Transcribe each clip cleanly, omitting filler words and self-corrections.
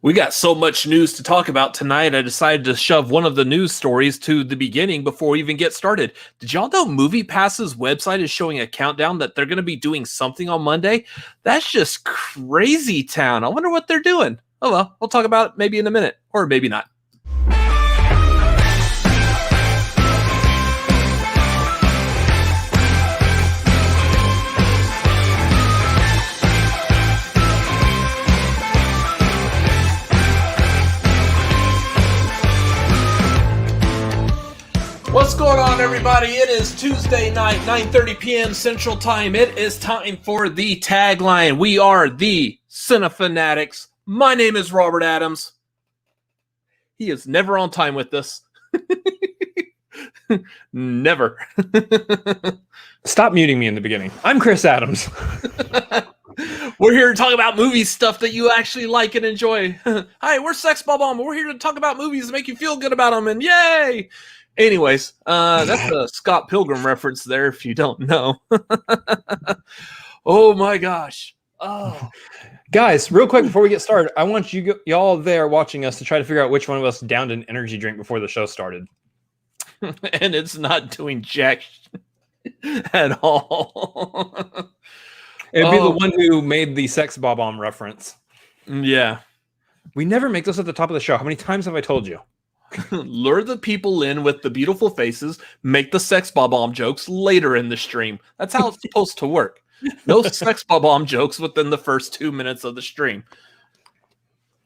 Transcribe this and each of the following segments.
We got so much news to talk about tonight, I decided to shove one of the news stories to the beginning before we even get started. Did y'all know MoviePass's website is showing a countdown that they're going to be doing something on Monday? That's just crazy town. I wonder what they're doing. Oh well, we'll talk about it maybe in a minute, or maybe not. What's going on, everybody? It is Tuesday night, 9:30 p.m. Central Time. It is time for the tagline. We are the Cinefanatics. My name is Robert Adams. He is never on time with this. Never. Stop muting me in the beginning. I'm Chris Adams. We're here to talk about movie stuff that you actually like and enjoy. Hi, we're Sex Bomb. We're here to talk about movies and make you feel good about them, and yay! Anyways, that's a Scott Pilgrim reference there, if you don't know. Oh my gosh. Oh, guys, real quick before we get started, I want y'all there watching us to try to figure out which one of us downed an energy drink before the show started. And it's not doing jack at all. It'd be the one who made the Sex Bomb reference. Yeah. We never make this at the top of the show. How many times have I told you? Lure the people in with the beautiful faces, make the sex bomb jokes later in the stream. That's how it's supposed to work. No sex bomb jokes within the first 2 minutes of the stream.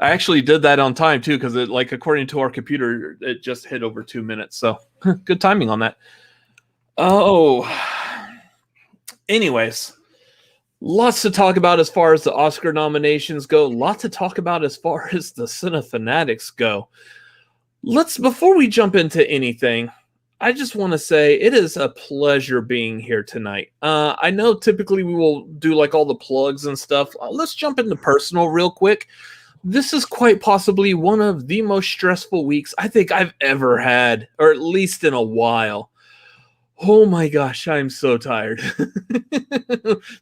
I actually did that on time too, because according to our computer, it just hit over 2 minutes. So good timing on that. Oh, anyways, lots to talk about as far as the Oscar nominations go. Lots to talk about as far as the Cinefanatics go. Before we jump into anything, I just want to say it is a pleasure being here tonight. I know typically we will do like all the plugs and stuff. Let's jump into personal real quick. This is quite possibly one of the most stressful weeks I think I've ever had, or at least in a while. Oh my gosh, I'm so tired.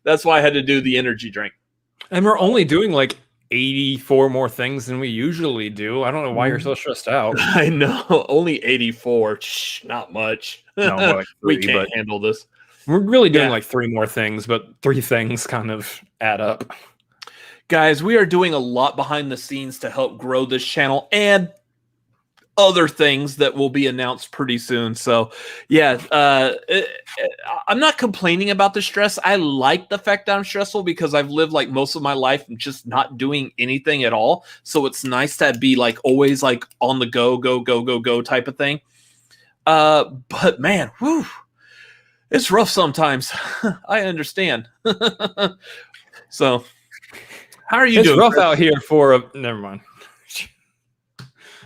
That's why I had to do the energy drink. And we're only doing like 84 more things than we usually do. I don't know why you're so stressed out. I know. Only 84. Shh, not much. No, like we can't handle this. We're really doing like 3 more things, but 3 things kind of add up. Guys, we are doing a lot behind the scenes to help grow this channel and other things that will be announced pretty soon. So yeah, I'm not complaining about the stress. I like the fact that I'm stressful because I've lived like most of my life just not doing anything at all. So it's nice to be like always like on the go type of thing. But man, whew, it's rough sometimes. I understand. So how are you doing? It's rough out here for never mind.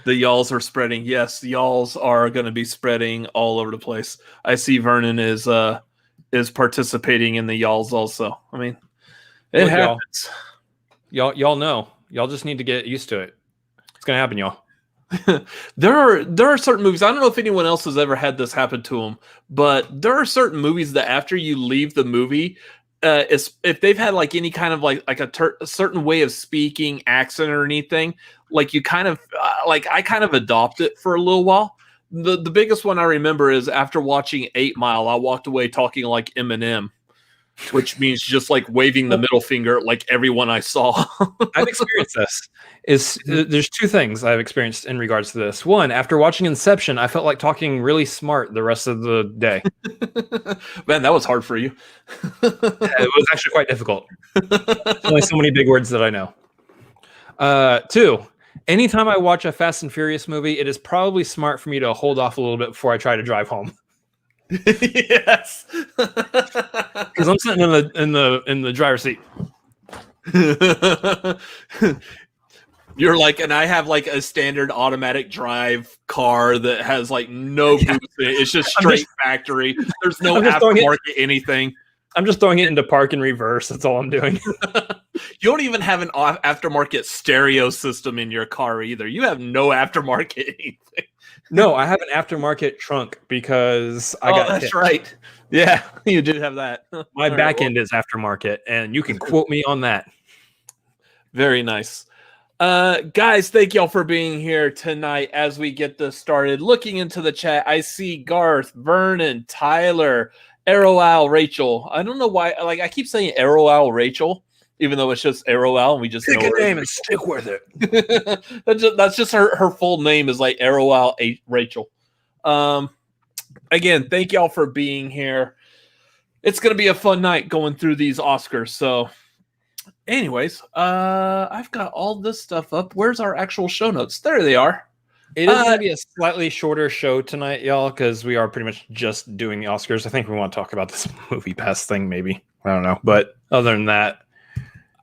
The y'alls are spreading. Yes, the y'alls are going to be spreading all over the place. I see Vernon is participating in the y'alls also. I mean, it happens. Y'all know. Y'all just need to get used to it. It's going to happen, y'all. There are certain movies. I don't know if anyone else has ever had this happen to them, but there are certain movies that after you leave the movie, if they've had like any kind of like a certain way of speaking, accent or anything, like you kind of I kind of adopt it for a little while. The biggest one I remember is after watching 8 Mile, I walked away talking like Eminem, which means just like waving the middle finger at like everyone I saw. I've experienced this. There's 2 things I've experienced in regards to this. One, after watching Inception, I felt like talking really smart the rest of the day. Man, that was hard for you. It was actually quite difficult. There's only so many big words that I know. 2, anytime I watch a Fast and Furious movie, it is probably smart for me to hold off a little bit before I try to drive home. Yes, because I'm sitting in the driver's seat. You're like, and I have like a standard automatic drive car that has like no boost in it. It's just straight factory. There's no aftermarket anything. I'm just throwing it into park and reverse. That's all I'm doing. You don't even have an aftermarket stereo system in your car either. You have no aftermarket anything. No, I have an aftermarket trunk because I got that's hit. right. Yeah, you do have that. My back end is aftermarket, and you can quote me on that. Very nice. Guys, thank y'all for being here tonight as we get this started. Looking into the chat, I see Garth, Vernon, Tyler, Errolowl, Rachel. I don't know why, like, I keep saying Errolowl, Rachel, even though it's just Errolowl, and we just Pick know a her name and stick with it. that's just her full name is like Errolowl Rachel. Again, thank y'all for being here. It's gonna be a fun night going through these Oscars. So, anyways, I've got all this stuff up. Where's our actual show notes? There they are. It is going to be a slightly shorter show tonight, y'all, because we are pretty much just doing the Oscars. I think we want to talk about this movie pass thing, maybe. I don't know. But other than that.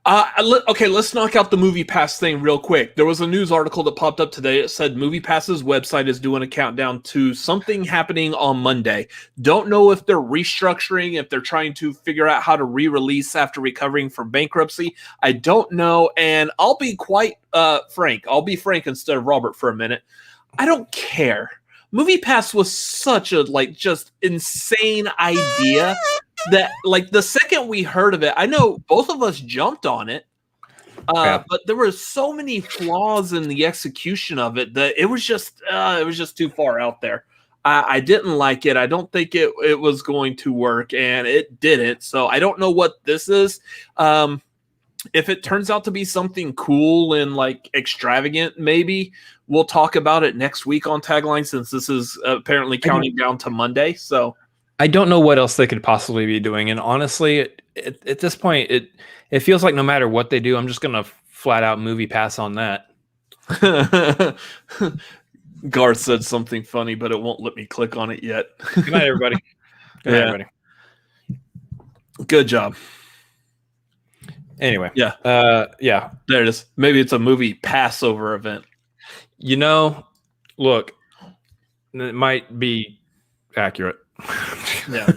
Okay, let's knock out the Movie Pass thing real quick. There was a news article that popped up today. It said Movie Pass's website is doing a countdown to something happening on Monday. Don't know if they're restructuring, if they're trying to figure out how to re-release after recovering from bankruptcy. I don't know, and I'll be quite frank. I'll be frank instead of Robert for a minute. I don't care. Movie Pass was such a just insane idea that the second we heard of it, I know both of us jumped on it, but there were so many flaws in the execution of it that it was just too far out there. I didn't like it. I don't think it was going to work, and it didn't. So I don't know what this is. If it turns out to be something cool and extravagant, maybe we'll talk about it next week on Tagline, since this is apparently counting down to Monday. So I don't know what else they could possibly be doing. And honestly, at this point, it feels like no matter what they do, I'm just going to flat out movie pass on that. Garth said something funny, but it won't let me click on it yet. Good night, everybody. Good night, everybody. Good job. Anyway. Yeah. There it is. Maybe it's a movie Passover event. Look, it might be accurate. Yeah.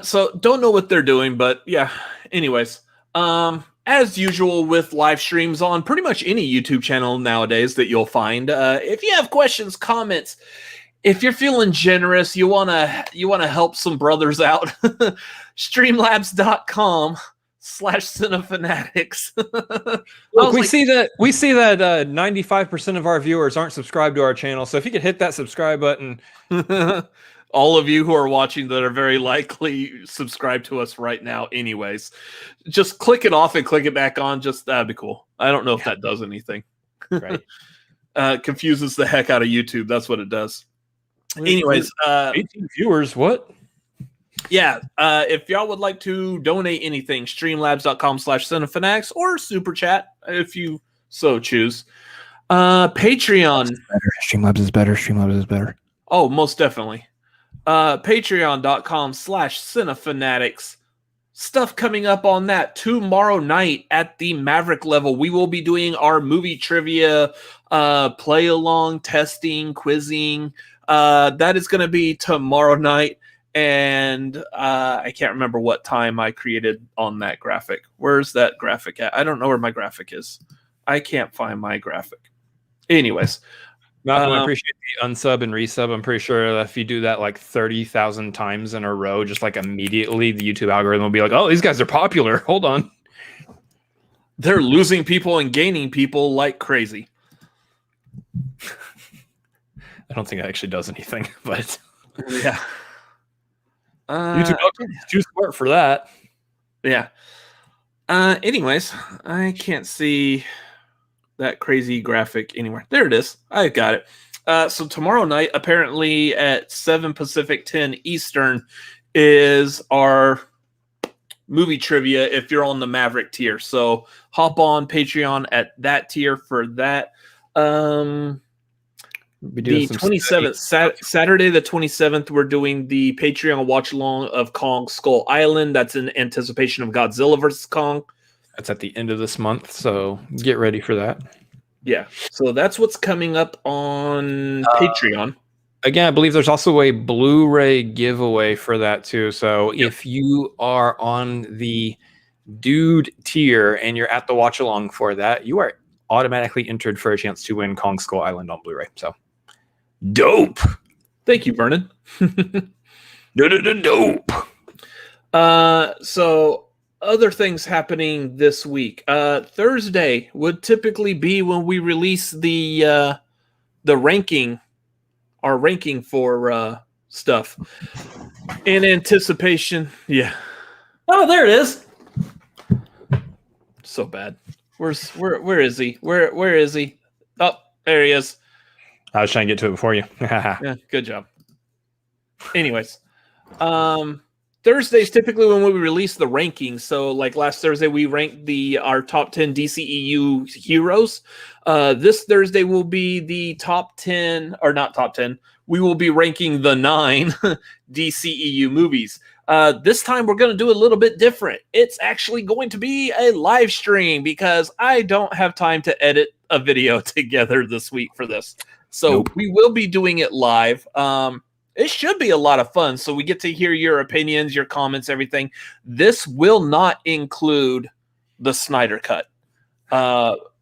So don't know what they're doing, but yeah. Anyways, as usual with live streams on pretty much any YouTube channel nowadays that you'll find, if you have questions, comments, if you're feeling generous, you wanna help some brothers out, streamlabs.com/cinefanatics. Look, we see that 95% of our viewers aren't subscribed to our channel. So if you could hit that subscribe button. All of you who are watching that are very likely subscribed to us right now anyways, just click it off and click it back on. Just that'd be cool. I don't know if that does anything. Right. Confuses the heck out of YouTube. That's what it does. Anyways, 18 viewers, what? Yeah, if y'all would like to donate anything, streamlabs.com/cinefanatics or super chat if you so choose. Patreon. Streamlabs is better. Streamlabs is better. Oh, most definitely. Patreon.com/cinefanatics. Stuff coming up on that tomorrow night at the Maverick level. We will be doing our movie trivia, play along, testing, quizzing. That is going to be tomorrow night. And I can't remember what time I created on that graphic. Where's that graphic at? I don't know where my graphic is. I can't find my graphic. Anyways. Malcolm, I appreciate the unsub and resub. I'm pretty sure that if you do that 30,000 times in a row, just immediately, the YouTube algorithm will be like, oh, these guys are popular. Hold on. They're losing people and gaining people like crazy. I don't think it actually does anything, but yeah. YouTube is too smart for that. Yeah. Anyways, I can't see that crazy graphic anywhere. There it is. I got it. So tomorrow night, apparently at 7 Pacific, 10 Eastern, is our movie trivia if you're on the Maverick tier. So hop on Patreon at that tier for that. The 27th, Saturday the 27th, we're doing the Patreon watch along of Kong Skull Island. That's in anticipation of Godzilla vs. Kong. That's at the end of this month, so get ready for that. Yeah, so that's what's coming up on Patreon. Again, I believe there's also a Blu-ray giveaway for that too. So if you are on the Dude tier and you're at the watch along for that, you are automatically entered for a chance to win Kong Skull Island on Blu-ray. So dope. Thank you, Vernon. Dope. So other things happening this week. Thursday would typically be when we release the ranking, our ranking for stuff. In anticipation, yeah. Oh, there it is. So bad. Where is he? Where is he? Oh, there he is. I was trying to get to it before you. Yeah, good job. Anyways, Thursday's typically when we release the rankings. So, like last Thursday, we ranked our top 10 DCEU heroes. This Thursday will be the top 10, or not top 10. We will be ranking the 9 DCEU movies. This time we're going to do a little bit different. It's actually going to be a live stream because I don't have time to edit a video together this week for this. So we will be doing it live. It should be a lot of fun. So we get to hear your opinions, your comments, everything. This will not include the Snyder Cut.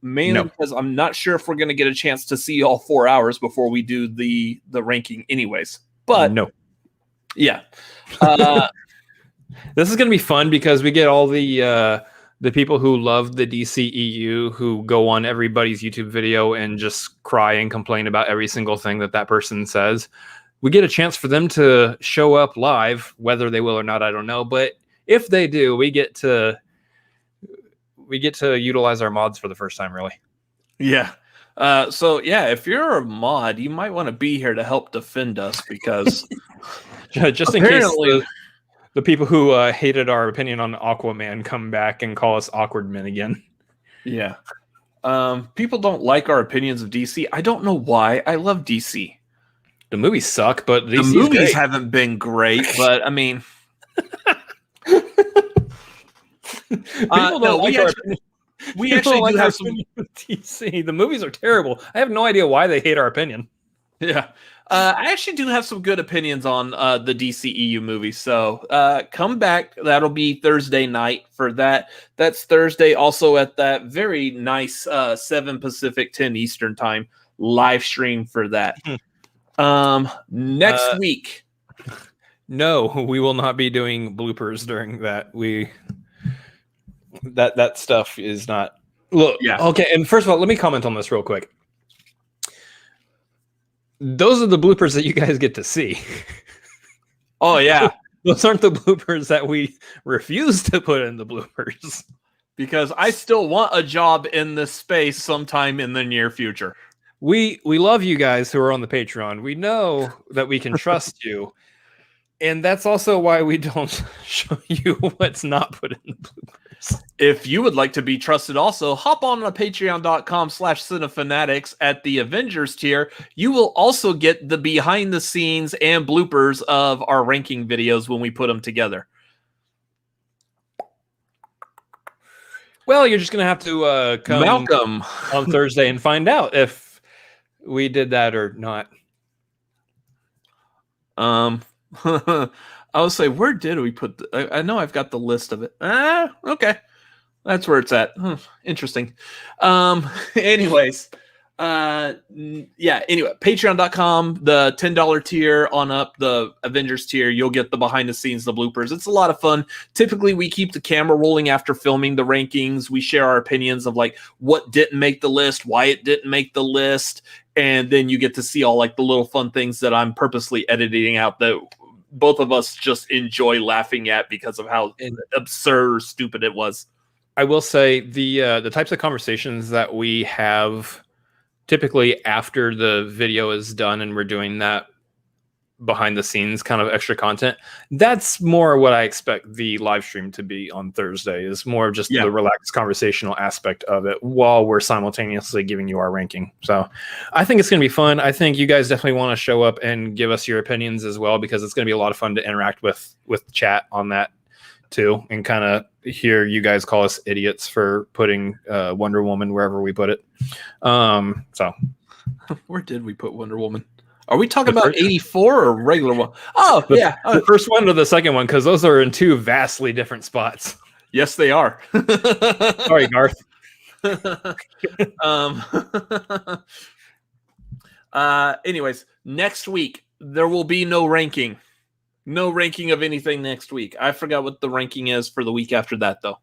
Mainly because I'm not sure if we're going to get a chance to see all 4 hours before we do the ranking anyways. But yeah. This is going to be fun because we get all the people who love the DCEU who go on everybody's YouTube video and just cry and complain about every single thing that person says. We get a chance for them to show up live, whether they will or not, I don't know. But if they do, we get to utilize our mods for the first time, really. Yeah. So yeah, if you're a mod, you might want to be here to help defend us because just in case the people who hated our opinion on Aquaman come back and call us awkward men again. Yeah. People don't like our opinions of DC. I don't know why. I love DC. The movies suck, but the movies haven't been great. But I mean, people don't like our opinion. We actually do have some DC. The movies are terrible. I have no idea why they hate our opinion. Yeah. I actually do have some good opinions on the DCEU movie. So come back. That'll be Thursday night for that. That's Thursday also at that very nice 7 Pacific, 10 Eastern time live stream for that. Next week. No, we will not be doing bloopers during that. That stuff is not. Look, yeah. Okay, and first of all, let me comment on this real quick. Those are the bloopers that you guys get to see. Oh, yeah. Those aren't the bloopers that we refuse to put in the bloopers. Because I still want a job in this space sometime in the near future. We love you guys who are on the Patreon. We know that we can trust you. And that's also why we don't show you what's not put in the bloopers. If you would like to be trusted also, hop on to patreon.com/cinefanatics at the Avengers tier. You will also get the behind the scenes and bloopers of our ranking videos when we put them together. Well, you're just going to have to come Malcolm on Thursday and find out if we did that or not. I will say, where did we put I know I've got the list of it. Okay. That's where it's at. Interesting. Anyways, yeah, anyway, patreon.com, the $10 tier on up, the Avengers tier, you'll get the behind the scenes, the bloopers. It's a lot of fun. Typically, we keep the camera rolling after filming the rankings. We share our opinions of like what didn't make the list, why it didn't make the list, and then you get to see all like the little fun things that I'm purposely editing out that both of us just enjoy laughing at because of how absurd or stupid it was. I will say the types of conversations that we have typically after the video is done and we're doing that behind the scenes kind of extra content, that's more what I expect the live stream to be on Thursday, is more of just the relaxed conversational aspect of it while we're simultaneously giving you our ranking. So I think it's going to be fun. I think you guys definitely want to show up and give us your opinions as well, because it's going to be a lot of fun to interact with chat on that too, and kind of hear you guys call us idiots for putting Wonder Woman wherever we put it. So where did we put Wonder Woman? Are we talking about 84 or regular one? Oh, yeah. The first one or the second one, because those are in two vastly different spots. Yes, they are. Sorry, Garth. Anyways, next week, there will be no ranking. No ranking of anything next week. I forgot what the ranking is for the week after that, though.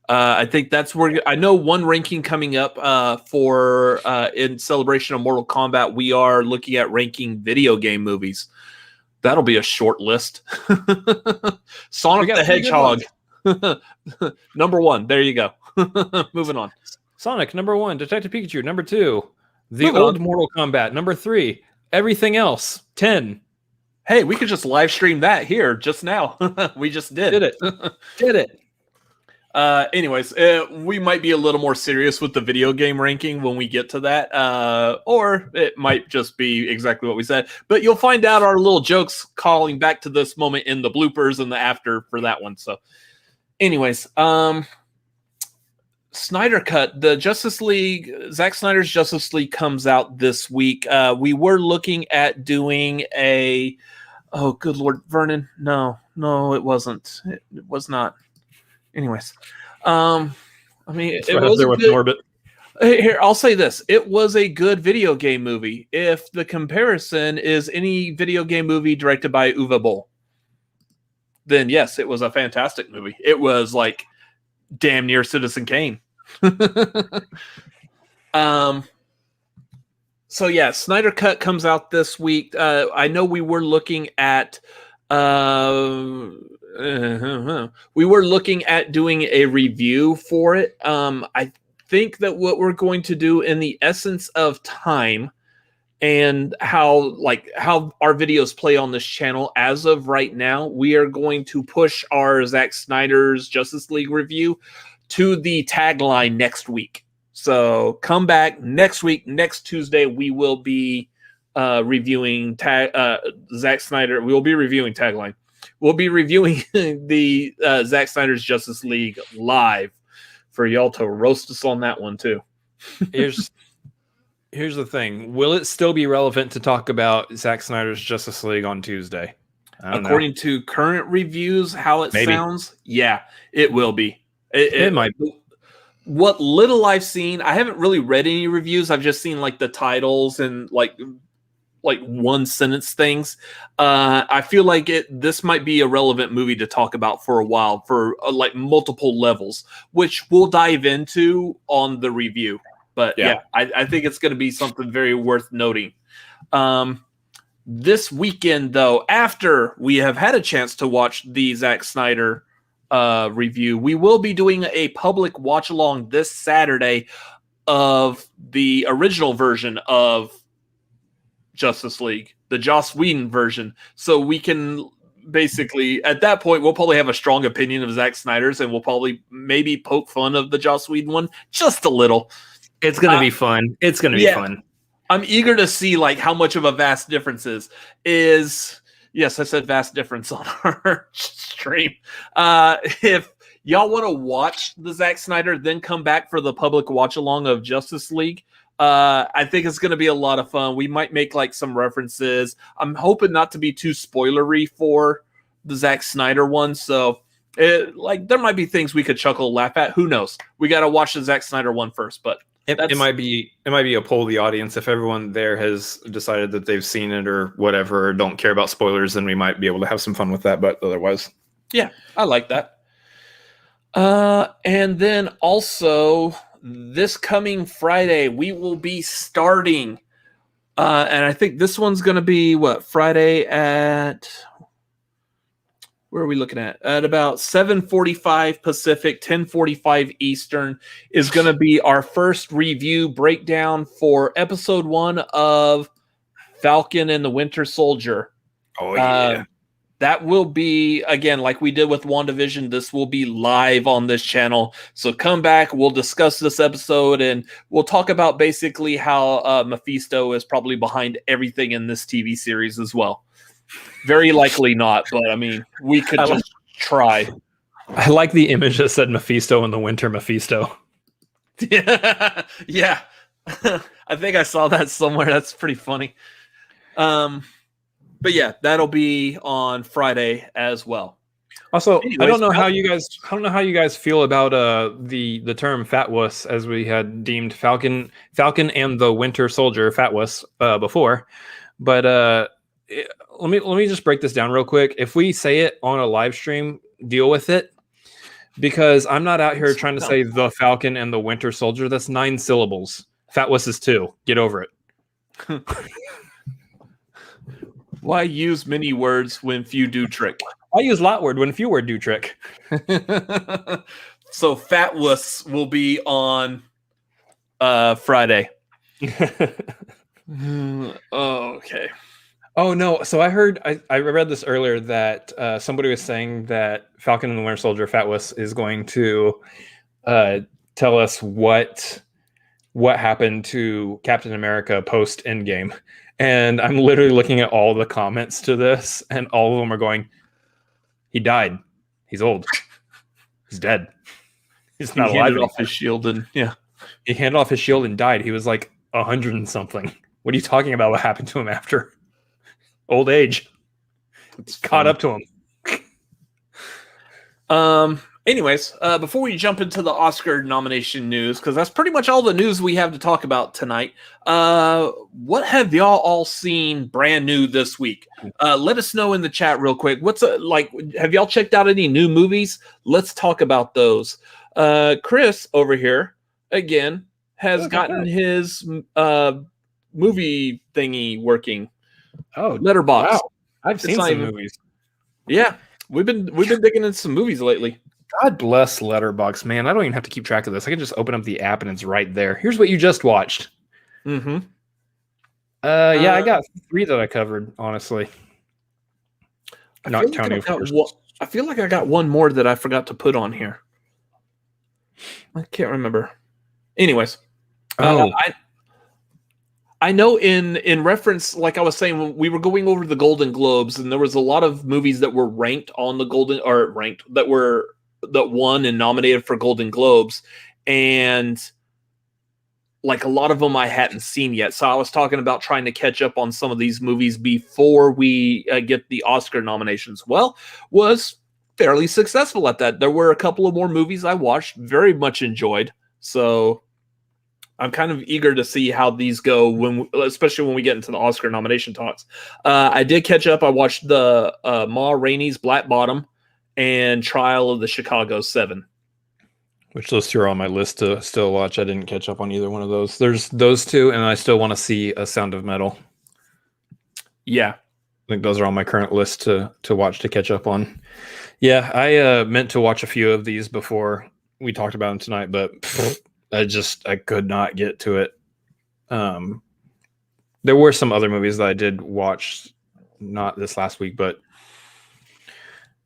I think that's where I know one ranking coming up for in celebration of Mortal Kombat. We are looking at ranking video game movies. That'll be a short list. Sonic the Hedgehog, number 1. There you go. Moving on. Sonic, number 1. Detective Pikachu, number 2. The old Mortal Kombat, number 3. Everything else, 10. Hey, we could just live stream that here just now. We just did it. Did it. Anyways, we might be a little more serious with the video game ranking when we get to that, or it might just be exactly what we said. But you'll find out our little jokes calling back to this moment in the bloopers and the after for that one. So, anyways, Snyder Cut, the Justice League, Zack Snyder's Justice League comes out this week. We were looking at doing a, oh, good Lord, Vernon. No, it wasn't. It was not. Anyways, I mean, it was there with Norbit. Here, I'll say this: it was a good video game movie. If the comparison is any video game movie directed by Uwe Boll, then yes, it was a fantastic movie. It was like damn near Citizen Kane. So yeah, Snyder Cut comes out this week. I know we were looking at. We were looking at doing a review for it. I think that what we're going to do in the essence of time and how our videos play on this channel as of right now, we are going to push our Zack Snyder's Justice League review to the tagline next week. So come back next week, next Tuesday, we will be reviewing Zack Snyder. We will be reviewing tagline. We'll be reviewing the Zack Snyder's Justice League live for y'all to roast us on that one too. Here's the thing. Will it still be relevant to talk about Zack Snyder's Justice League on Tuesday? According to current reviews, how it sounds, yeah, it will be. It might be. What little I've seen, I haven't really read any reviews. I've just seen like the titles and like one sentence things. I feel like this might be a relevant movie to talk about for a while for like multiple levels, which we'll dive into on the review. But yeah, I think it's going to be something very worth noting. This weekend, though, after we have had a chance to watch the Zack Snyder review, we will be doing a public watch along this Saturday of the original version of Justice League, the Joss Whedon version. So we can basically, at that point, we'll probably have a strong opinion of Zack Snyder's, and we'll probably maybe poke fun of the Joss Whedon one just a little. It's going to be fun. It's going to be fun. I'm eager to see like how much of a vast difference is. Yes, I said vast difference on our stream. If y'all want to watch the Zack Snyder, then come back for the public watch along of Justice League. I think it's going to be a lot of fun. We might make like some references. I'm hoping not to be too spoilery for the Zack Snyder one. So there might be things we could chuckle, laugh at. Who knows? We got to watch the Zack Snyder one first, but it might be a poll of the audience. If everyone there has decided that they've seen it or whatever, or don't care about spoilers, then we might be able to have some fun with that. But otherwise, yeah, I like that. And then also this coming Friday, we will be starting, and I think this one's going to be Friday at. Where are we looking at? At about 7:45 Pacific, 10:45 Eastern is going to be our first review breakdown for episode 1 of Falcon and the Winter Soldier. Oh, yeah. That will be, again, like we did with WandaVision, this will be live on this channel. So come back, we'll discuss this episode, and we'll talk about basically how Mephisto is probably behind everything in this TV series as well. Very likely not, but I mean, we could just try. I like the image that said Mephisto in the winter Mephisto. Yeah. I think I saw that somewhere. That's pretty funny. But yeah, that'll be on Friday as well. Also, anyways, I don't know how you guys feel about the term Fat Wuss, as we had deemed Falcon and the Winter Soldier Fat Wuss before, but let me just break this down real quick. If we say it on a live stream, deal with it, because I'm not out here trying to say the Falcon and the Winter Soldier. That's 9 syllables. Fat Wuss is 2. Get over it. Why use many words when few do trick? I use lot word when few word do trick. So Fat Wuss will be on Friday. Okay. Oh no! So I heard I read this earlier that somebody was saying that Falcon and the Winter Soldier Fat Wuss is going to tell us what happened to Captain America post Endgame, and I'm literally looking at all the comments to this, and all of them are going, "He died. He's old. He's dead. He's not alive." He handed off his shield and he handed off his shield and died. He was like 100 and something. What are you talking about? What happened to him after? Old age. It's caught up to him. Anyways, before we jump into the Oscar nomination news, because that's pretty much all the news we have to talk about tonight, what have y'all all seen brand new this week? Let us know in the chat real quick. What's have y'all checked out any new movies? Let's talk about those. Chris over here again has gotten his movie thingy working. Oh, Letterboxd. Wow. I've seen some movies. Yeah, we've been digging into some movies lately. God bless Letterboxd, man. I don't even have to keep track of this. I can just open up the app and it's right there. Here's what you just watched. Mm-hmm. Yeah, I got 3 that I covered, honestly. Not counting first. I feel like I got one more that I forgot to put on here. I can't remember. Anyways, I know in reference, like I was saying, when we were going over the Golden Globes, and there was a lot of movies that were ranked on the that won and nominated for Golden Globes, and like a lot of them I hadn't seen yet. So I was talking about trying to catch up on some of these movies before we get the Oscar nominations. Well, was fairly successful at that. There were a couple of more movies I watched, very much enjoyed. So I'm kind of eager to see how these go, especially when we get into the Oscar nomination talks. I did catch up. I watched the Ma Rainey's Black Bottom and Trial of the Chicago 7. Which those 2 are on my list to still watch. I didn't catch up on either one of those. There's those 2, and I still want to see A Sound of Metal. Yeah. I think those are on my current list to watch, to catch up on. Yeah, I meant to watch a few of these before we talked about them tonight, but I could not get to it. There were some other movies that I did watch, not this last week, but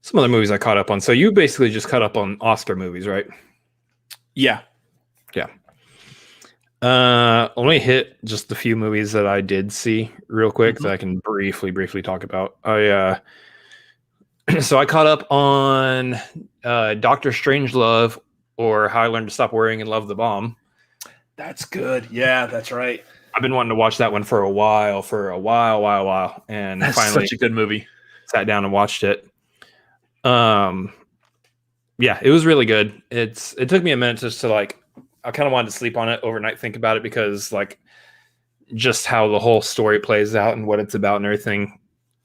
some other movies I caught up on. So you basically just caught up on Oscar movies, right? Yeah. Let me hit just the few movies that I did see real quick that I can briefly talk about. So I caught up on Doctor Strangelove, or How I Learned to Stop Worrying and Love the Bomb. That's good. Yeah, that's right. I've been wanting to watch that one for a while, and that's finally such a good movie. Sat down and watched it. Yeah, it was really good. It took me a minute just to I kind of wanted to sleep on it overnight, think about it, because just how the whole story plays out and what it's about and everything.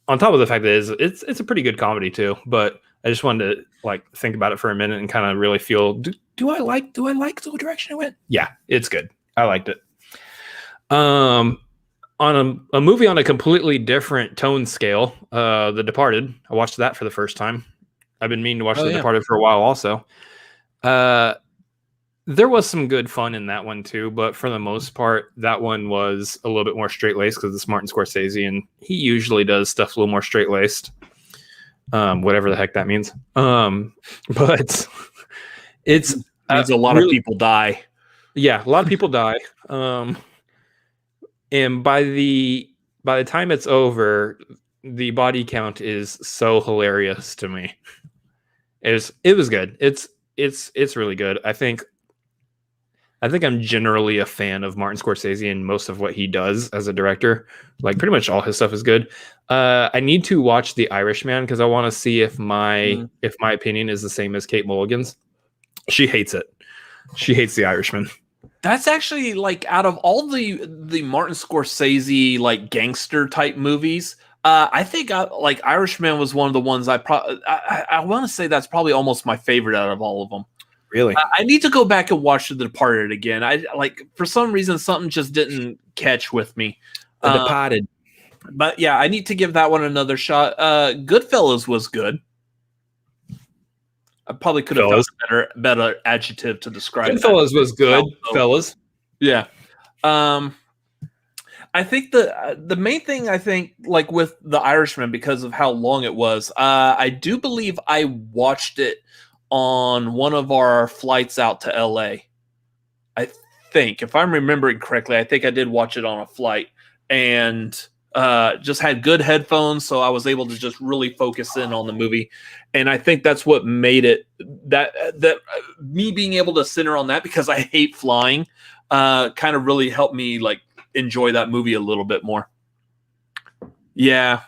On top of the fact that it's a pretty good comedy too, but I just wanted to think about it for a minute and kind of really feel, do I like the direction it went? Yeah, it's good. I liked it. On a movie on a completely different tone scale, The Departed. I watched that for the first time. I've been meaning to watch The Departed for a while also. There was some good fun in that one too, but for the most part, that one was a little bit more straight-laced because it's Martin Scorsese, and he usually does stuff a little more straight-laced. Whatever the heck that means. But it means a lot of people die. Yeah, a lot of people die. And by the time it's over, the body count is so hilarious to me. It was good. It's really good. I think I'm generally a fan of Martin Scorsese and most of what he does as a director. Pretty much all his stuff is good. I need to watch The Irishman because I want to see if my opinion is the same as Kate Mulligan's. She hates it. She hates The Irishman. That's actually out of all the Martin Scorsese gangster type movies, I think like Irishman was one of the ones I want to say that's probably almost my favorite out of all of them. Really? I need to go back and watch The Departed again. I like for some reason something just didn't catch with me. The Departed. But yeah, I need to give that one another shot. Goodfellas was good. I probably could have found a better adjective to describe it. Goodfellas was good, fellas. Yeah. I think the main thing I think like with The Irishman because of how long it was, I do believe I watched it on one of our flights out to LA. I think, if I'm remembering correctly, I think I did watch it on a flight and just had good headphones, so I was able to just really focus in on the movie. And I think that's what made it that me being able to center on that because I hate flying kind of really helped me like enjoy that movie a little bit more. Yeah.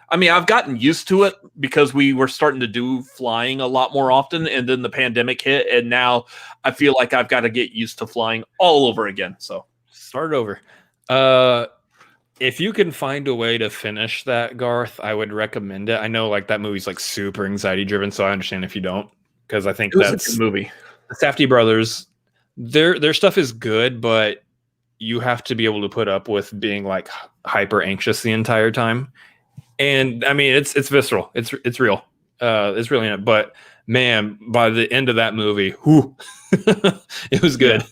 I mean, I've gotten used to it because we were starting to do flying a lot more often, and then the pandemic hit, and now I feel like I've got to get used to flying all over again. So start over. If you can find a way to finish that, Garth, I would recommend it. I know like that movie's like super anxiety driven, so I understand if you don't, because I think that's a good movie. The Safdie brothers, their stuff is good, but you have to be able to put up with being like hyper anxious the entire time. And I mean, it's visceral. It's real. It's really in it. But man, by the end of that movie, whew, it was good.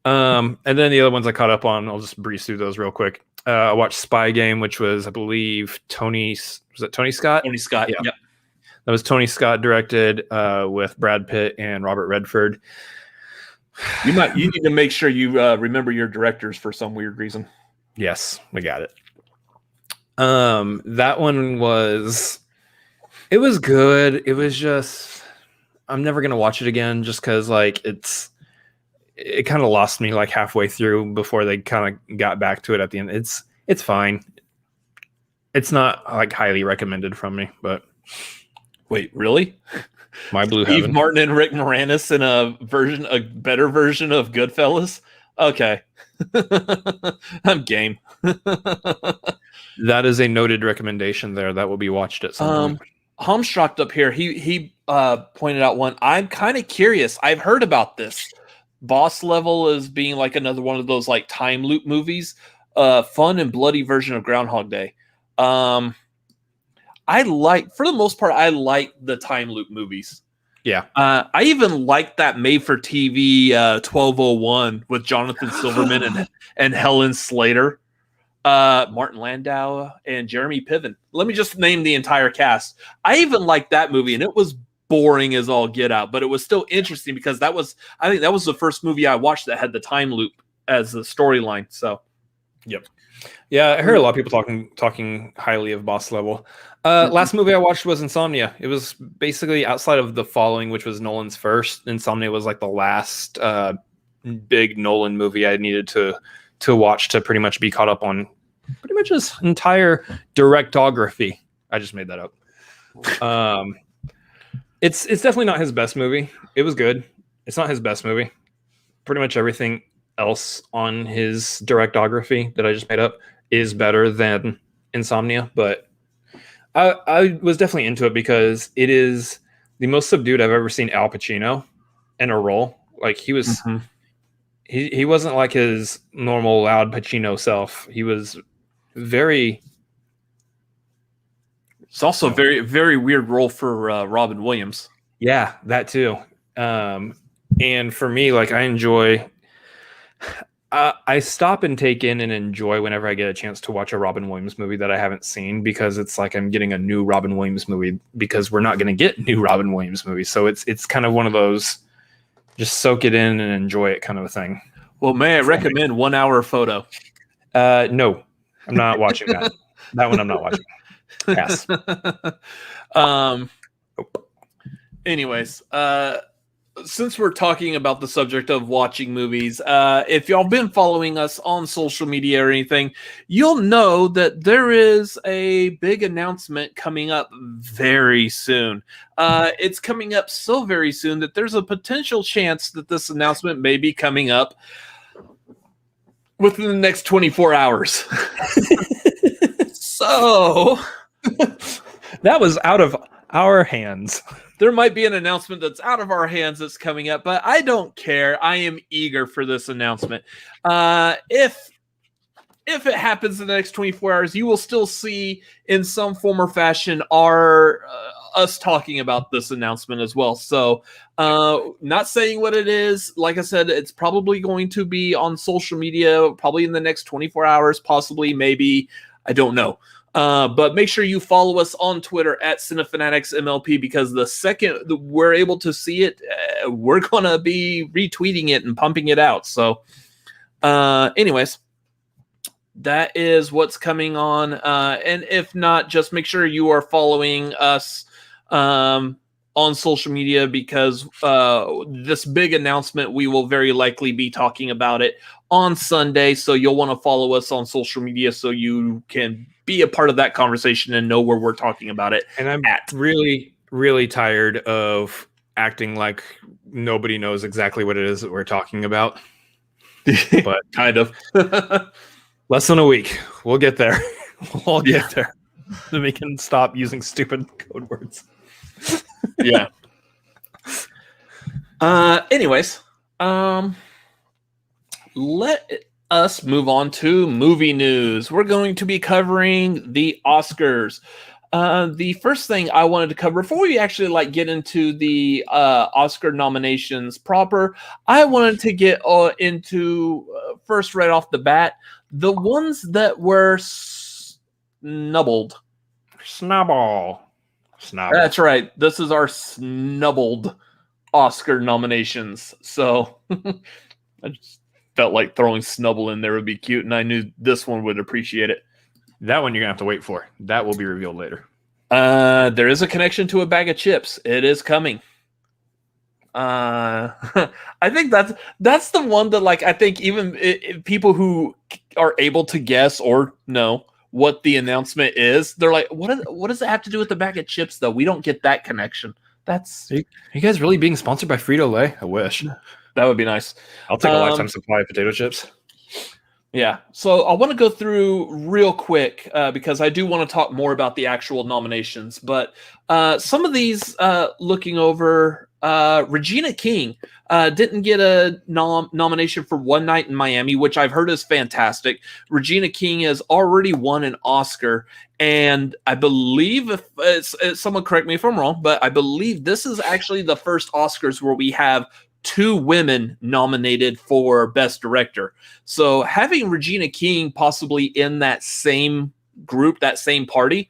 Yeah. And then the other ones I caught up on, I'll just breeze through those real quick. I watched Spy Game, which was, I believe, Tony Scott? Tony Scott. Yeah. Yep. That was Tony Scott directed with Brad Pitt and Robert Redford. You need to make sure you remember your directors for some weird reason. Yes, we got it. That one was good. It was just, I'm never gonna watch it again just because like it kind of lost me like halfway through before they kind of got back to it at the end. It's fine. It's not like highly recommended from me, but wait, really? My Blue Steve Heaven. Martin and Rick Moranis in a better version of Goodfellas. Okay, I'm game. That is a noted recommendation there. That will be watched at some point. Hamstrakt up here, he pointed out one. I'm kind of curious. I've heard about this. Boss Level is being like another one of those like time loop movies. Fun and bloody version of Groundhog Day. For the most part, I like the time loop movies. Yeah. I even like that made for TV 1201 with Jonathan Silverman and Helen Slater. Martin Landau and Jeremy Piven. Let me just name the entire cast. I even liked that movie, and it was boring as all get out, but it was still interesting because I think that was the first movie I watched that had the time loop as the storyline. So, yep. Yeah, I heard a lot of people talking highly of Boss Level. Last movie I watched was Insomnia. It was basically outside of The Following, which was Nolan's first. Insomnia was like the last big Nolan movie I needed to watch to pretty much be caught up on pretty much his entire directography. I just made that up. It's definitely not his best movie. It was good. It's not his best movie. Pretty much everything else on his directography that I just made up is better than Insomnia, but I was definitely into it because it is the most subdued I've ever seen Al Pacino in a role. Like he was... Mm-hmm. He wasn't like his normal loud Pacino self. He was very... It's also a very, very weird role for Robin Williams. Yeah, that too. And for me, like I enjoy... I stop and take in and enjoy whenever I get a chance to watch a Robin Williams movie that I haven't seen because it's like I'm getting a new Robin Williams movie because we're not going to get new Robin Williams movies. So it's kind of one of those... just soak it in and enjoy it kind of a thing. Well, may I recommend 1 Hour Photo? No, I'm not watching that. That one I'm not watching. Pass. Anyways, since we're talking about the subject of watching movies, if y'all been following us on social media or anything, you'll know that there is a big announcement coming up very soon. It's coming up so very soon that there's a potential chance that this announcement may be coming up within the next 24 hours. So that was out of our hands. there might be an announcement that's out of our hands that's coming up, but I don't care. I am eager for this announcement. If it happens in the next 24 hours, you will still see in some form or fashion us talking about this announcement as well. So not saying what it is. Like I said, it's probably going to be on social media, probably in the next 24 hours, possibly, maybe. I don't know. But make sure you follow us on Twitter at CineFanaticsMLP, because the second we're able to see it, we're going to be retweeting it and pumping it out. So anyways, that is what's coming on. And if not, just make sure you are following us on social media, because this big announcement, we will very likely be talking about it on Sunday. So you'll want to follow us on social media so you can be a part of that conversation and know where we're talking about it. And I'm really, really tired of acting like nobody knows exactly what it is that we're talking about. But kind of. Less than a week. We'll get there. We'll all get there. Then we can stop using stupid code words. Yeah. Anyways, let us move on to movie news. We're going to be covering the Oscars. The first thing I wanted to cover before we actually get into the Oscar nominations proper, I wanted to get into first right off the bat the ones that were snubbled. Snubble. That's right. This is our snubbled Oscar nominations. So I just felt like throwing snubble in there would be cute, and I knew this one would appreciate it. That one you're going to have to wait for. That will be revealed later. There is a connection to a bag of chips. It is coming. I think that's the one that I think even people who are able to guess or know what the announcement is, they're like, what does it have to do with the bag of chips though? We don't get that connection. Are you guys really being sponsored by Frito-Lay? I wish. That would be nice. I'll take a lifetime supply of potato chips. Yeah. So I want to go through real quick because I do want to talk more about the actual nominations. But some of these, looking over, Regina King didn't get a nomination for One Night in Miami, which I've heard is fantastic. Regina King has already won an Oscar. And I believe, if someone correct me if I'm wrong, but I believe this is actually the first Oscars where we have two women nominated for Best Director. So having Regina King possibly in that same group, that same party,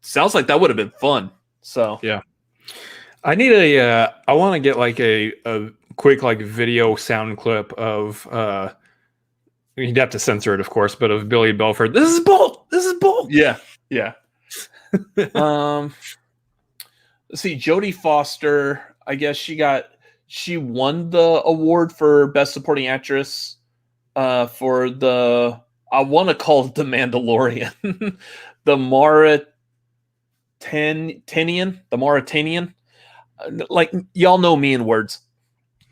sounds like that would have been fun. So yeah, I need I want to get a quick video sound clip of you'd have to censor it, of course, but of Billy Belford. This is bull. Yeah. Let's see, Jodie Foster, I guess she won the award for Best Supporting Actress for I want to call it The Mandalorian, the Mauritanian. Y'all know me in words.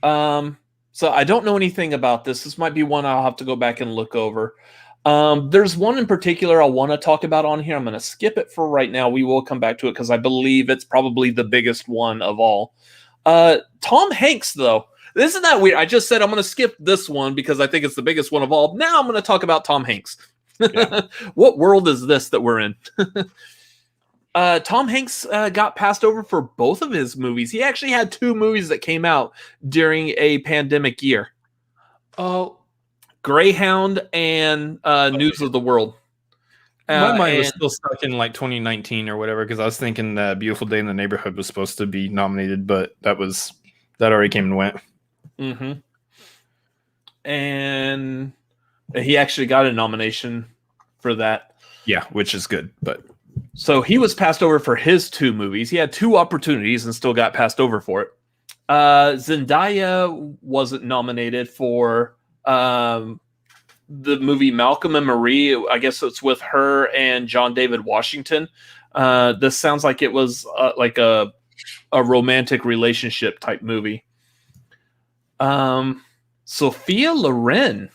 So I don't know anything about this. This might be one I'll have to go back and look over. There's one in particular I want to talk about on here. I'm going to skip it for right now. We will come back to it because I believe it's probably the biggest one of all. Tom Hanks, though. Isn't that weird? I just said I'm going to skip this one because I think it's the biggest one of all. Now I'm going to talk about Tom Hanks. Yeah. What world is this that we're in? Tom Hanks got passed over for both of his movies. He actually had two movies that came out during a pandemic year. Oh, Greyhound and News of the World. My mind was still stuck in 2019 or whatever, because I was thinking that Beautiful Day in the Neighborhood was supposed to be nominated, but that already came and went. Mm-hmm. And he actually got a nomination for that. Yeah, which is good. But so he was passed over for his two movies. He had two opportunities and still got passed over for it. Zendaya wasn't nominated for the movie Malcolm and Marie. I guess it's with her and John David Washington. This sounds like it was like a romantic relationship type movie. Sophia Loren.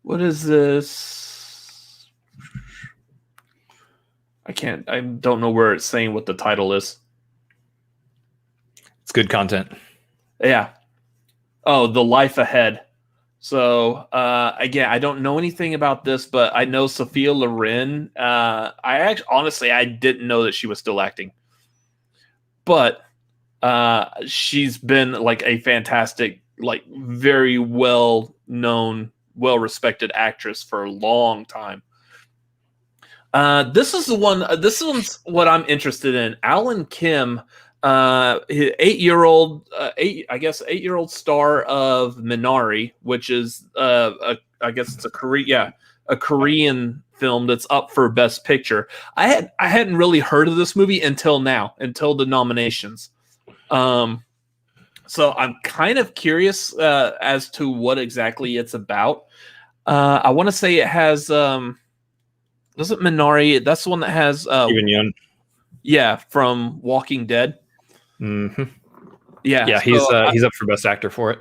What is this? I don't know where it's saying what the title is. It's good content. Yeah. Oh, The Life Ahead. So, again, I don't know anything about this, but I know Sophia Loren. Honestly, I didn't know that she was still acting. But she's been like a fantastic, like very well-known, well-respected actress for a long time. This is the one. This one's what I'm interested in. Alan Kim, 8-year-old star of Minari, which is I guess it's a Korean film that's up for Best Picture. I hadn't really heard of this movie until the nominations. So I'm kind of curious as to what exactly it's about. I want to say it has doesn't Minari? That's the one that has Even Young. Yeah, from Walking Dead. Mm-hmm. Yeah, he's up for Best Actor for it.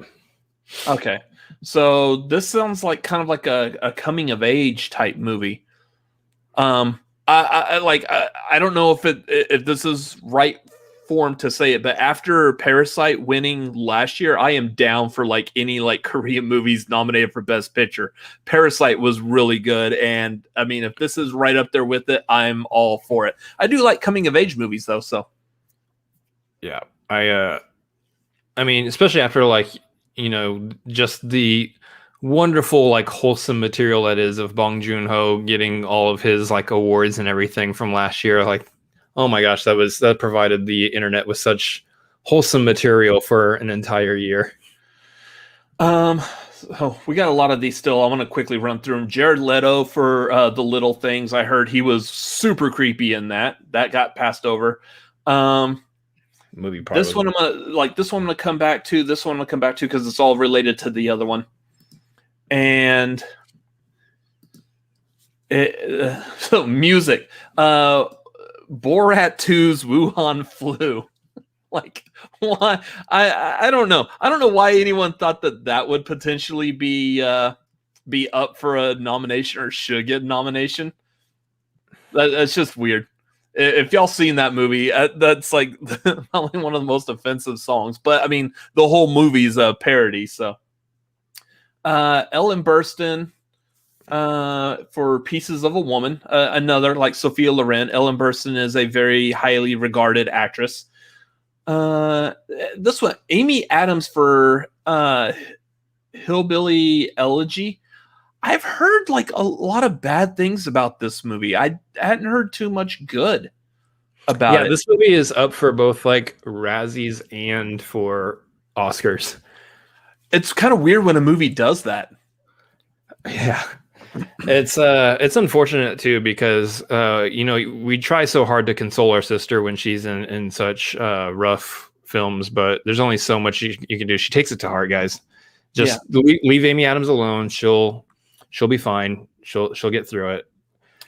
Okay, so this sounds like kind of like a coming of age type movie. I don't know if this is right form to say it, but after Parasite winning last year, I am down for like any like Korean movies nominated for Best Picture. Parasite was really good, and I mean, if this is right up there with it, I'm all for it. I do like coming of age movies though, so yeah, I mean, especially after like just the wonderful like wholesome material that is of Bong Joon-ho getting all of his like awards and everything from last year, like. Oh my gosh, that provided the internet with such wholesome material for an entire year. So we got a lot of these still. I want to quickly run through them. Jared Leto for The Little Things. I heard he was super creepy in that. That got passed over. Movie part. This one I'm gonna come back to. This one I'm gonna come back to because it's all related to the other one. And so music. Borat 2's Wuhan flu. Like, why? I don't know. I don't know why anyone thought that would potentially be up for a nomination or should get a nomination. That's just weird. If y'all seen that movie, that's like probably one of the most offensive songs. But I mean, the whole movie's a parody. So, Ellen Burstyn. For Pieces of a Woman, another like Sophia Loren. Ellen Burstyn is a very highly regarded actress. This one, Amy Adams for Hillbilly Elegy. I've heard like a lot of bad things about this movie. I hadn't heard too much good about it. Yeah, this movie is up for both like Razzies and for Oscars. It's kind of weird when a movie does that. Yeah. It's unfortunate too because we try so hard to console our sister when she's in such rough films, but there's only so much you can do. She takes it to heart, guys. Just leave Amy Adams alone. She'll be fine. She'll get through it.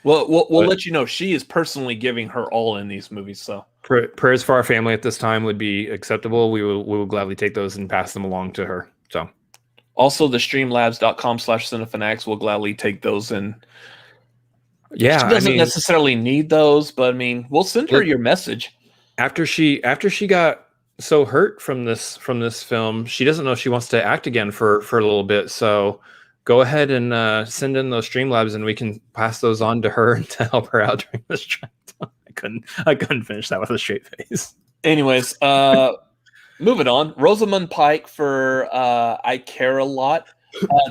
Well, we'll let you know. She is personally giving her all in these movies. So prayers for our family at this time would be acceptable. We will gladly take those and pass them along to her. So. Also, the streamlabs.com/cinefanatics will gladly take those in. Yeah, she doesn't necessarily need those, but I mean, we'll send her your message. After she got so hurt from this film, she doesn't know if she wants to act again for a little bit. So go ahead and send in those Streamlabs, and we can pass those on to her to help her out during this time. I couldn't finish that with a straight face. Anyways, moving on, Rosamund Pike for I Care a Lot.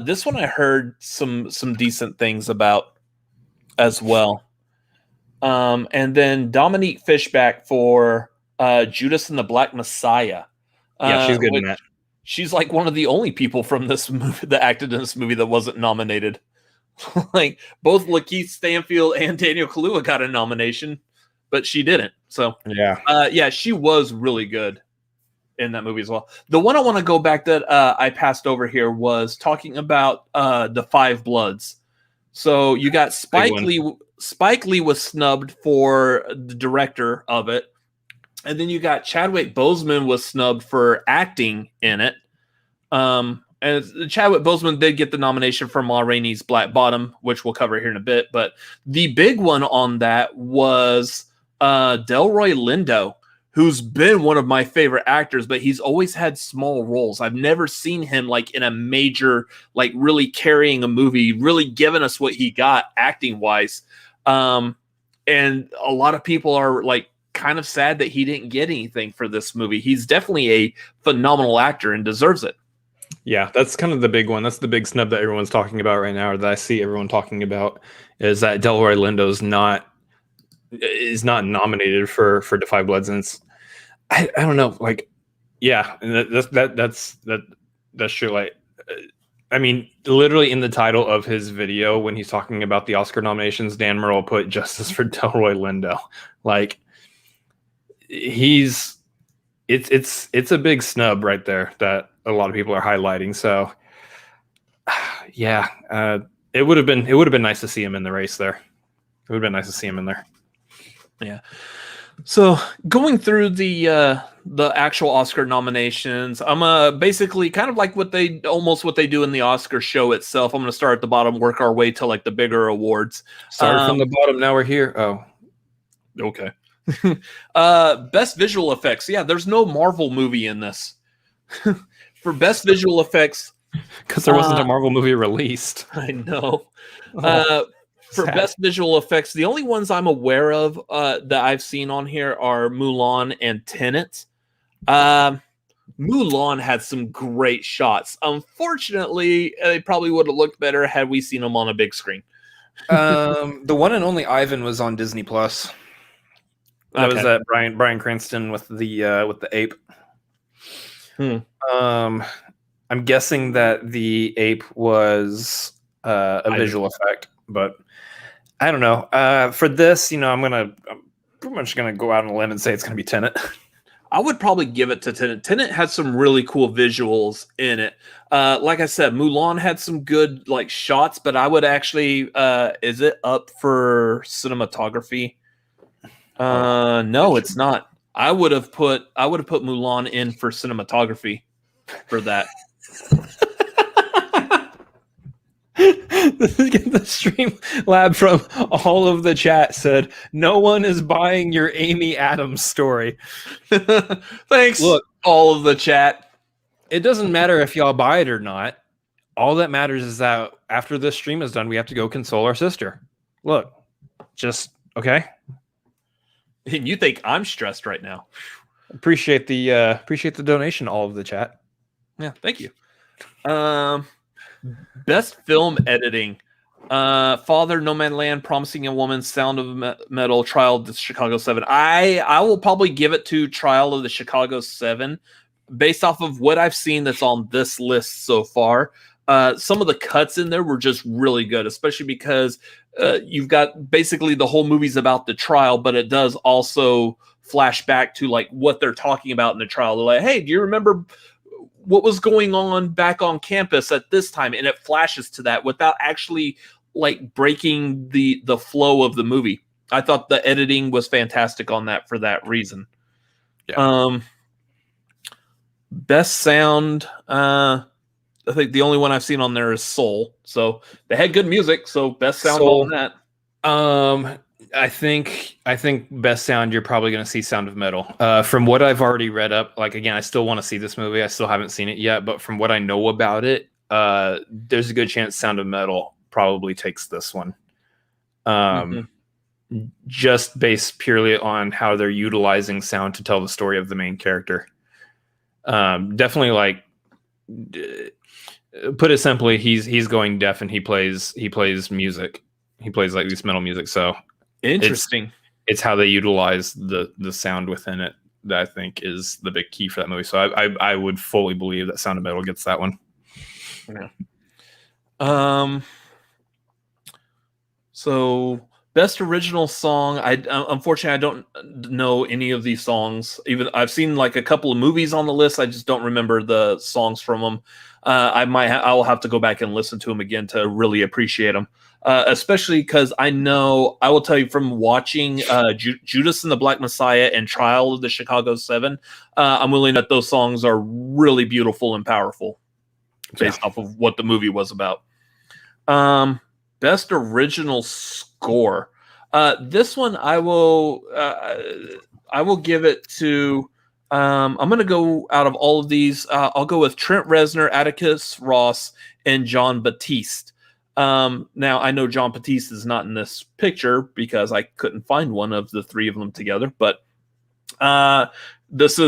This one I heard some decent things about as well. And then Dominique Fishback for Judas and the Black Messiah. Yeah, she's good in that. She's like one of the only people from this movie that acted in this movie that wasn't nominated. Like both Lakeith Stanfield and Daniel Kaluuya got a nomination, but she didn't. So yeah, she was really good in that movie as well. The one I want to go back that I passed over here was talking about the Five Bloods. So you got Spike Lee. Spike Lee was snubbed for the director of it, and then you got Chadwick Boseman was snubbed for acting in it. And Chadwick Boseman did get the nomination for Ma Rainey's Black Bottom, which we'll cover here in a bit. But the big one on that was Delroy Lindo, who's been one of my favorite actors, but he's always had small roles. I've never seen him like in a major, like really carrying a movie, really giving us what he got acting wise. And a lot of people are like kind of sad that he didn't get anything for this movie. He's definitely a phenomenal actor and deserves it. Yeah, that's kind of the big one. That's the big snub that everyone's talking about right now, or that I see everyone talking about, is that Delroy Lindo's is not nominated for Defy Bloods, and I don't know, like, yeah, and that's true. Like, I mean, literally in the title of his video when he's talking about the Oscar nominations, Dan Murrell put "Justice for Delroy Lindo." Like, it's a big snub right there that a lot of people are highlighting. So, yeah, it would have been nice to see him in the race there. It would have been nice to see him in there. Yeah. So going through the actual Oscar nominations, I'm basically kind of like what they do in the Oscar show itself. I'm going to start at the bottom, work our way to like the bigger awards. Started from the bottom, now we're here. Oh, okay. Best visual effects. Yeah, there's no Marvel movie in this. For best visual effects, because there wasn't a Marvel movie released. I know. For best visual effects, the only ones I'm aware of that I've seen on here are Mulan and Tenet. Mulan had some great shots. Unfortunately, they probably would have looked better had we seen them on a big screen. The one and only Ivan was on Disney Plus. That was Bryan Cranston with the ape. I'm guessing that the ape was a visual effect, but I don't know. For this, I'm pretty much gonna go out on a limb and say it's gonna be Tenet. I would probably give it to Tenet. Tenet had some really cool visuals in it. Like I said, Mulan had some good like shots, but I would actually is it up for cinematography? No, it's not. I would have put Mulan in for cinematography for that. The Streamlab from all of the chat said, "No one is buying your Amy Adams story." Thanks. Look, all of the chat. It doesn't matter if y'all buy it or not. All that matters is that after this stream is done, we have to go console our sister. Look, just okay. And you think I'm stressed right now? Appreciate the donation, all of the chat. Yeah, thank you. Best film editing. Father, No Man Land, Promising Young Woman, Sound of Metal, Trial of the Chicago 7. I will probably give it to Trial of the Chicago 7 based off of what I've seen that's on this list so far. Some of the cuts in there were just really good, especially because you've got basically the whole movie's about the trial, but it does also flash back to like what they're talking about in the trial. They're like, hey, do you remember what was going on back on campus at this time? And it flashes to that without actually like breaking the flow of the movie. I thought the editing was fantastic on that for that reason. Yeah. Best sound. I think the only one I've seen on there is Soul. So they had good music. So best sound Soul, on that. I think best sound, you're probably going to see Sound of Metal. From what I've already read up, like, again, I still want to see this movie. I still haven't seen it yet, but from what I know about it, there's a good chance Sound of Metal probably takes this one. Just based purely on how they're utilizing sound to tell the story of the main character. Definitely, like, put it simply, he's going deaf and he plays music. He plays like this metal music. So interesting. It's how they utilize the sound within it that I think is the big key for that movie. So I would fully believe that Sound of Metal gets that one. Yeah. So best original song. Unfortunately I don't know any of these songs. Even I've seen like a couple of movies on the list. I just don't remember the songs from them. I will have to go back and listen to them again to really appreciate them. Especially because I will tell you from watching Judas and the Black Messiah and Trial of the Chicago 7, I'm willing that those songs are really beautiful and powerful. based off of what the movie was about. Best original score. This one I will give it to. I'm going to go out of all of these. I'll go with Trent Reznor, Atticus Ross, and John Batiste. Now I know John Batiste is not in this picture because I couldn't find one of the three of them together, but this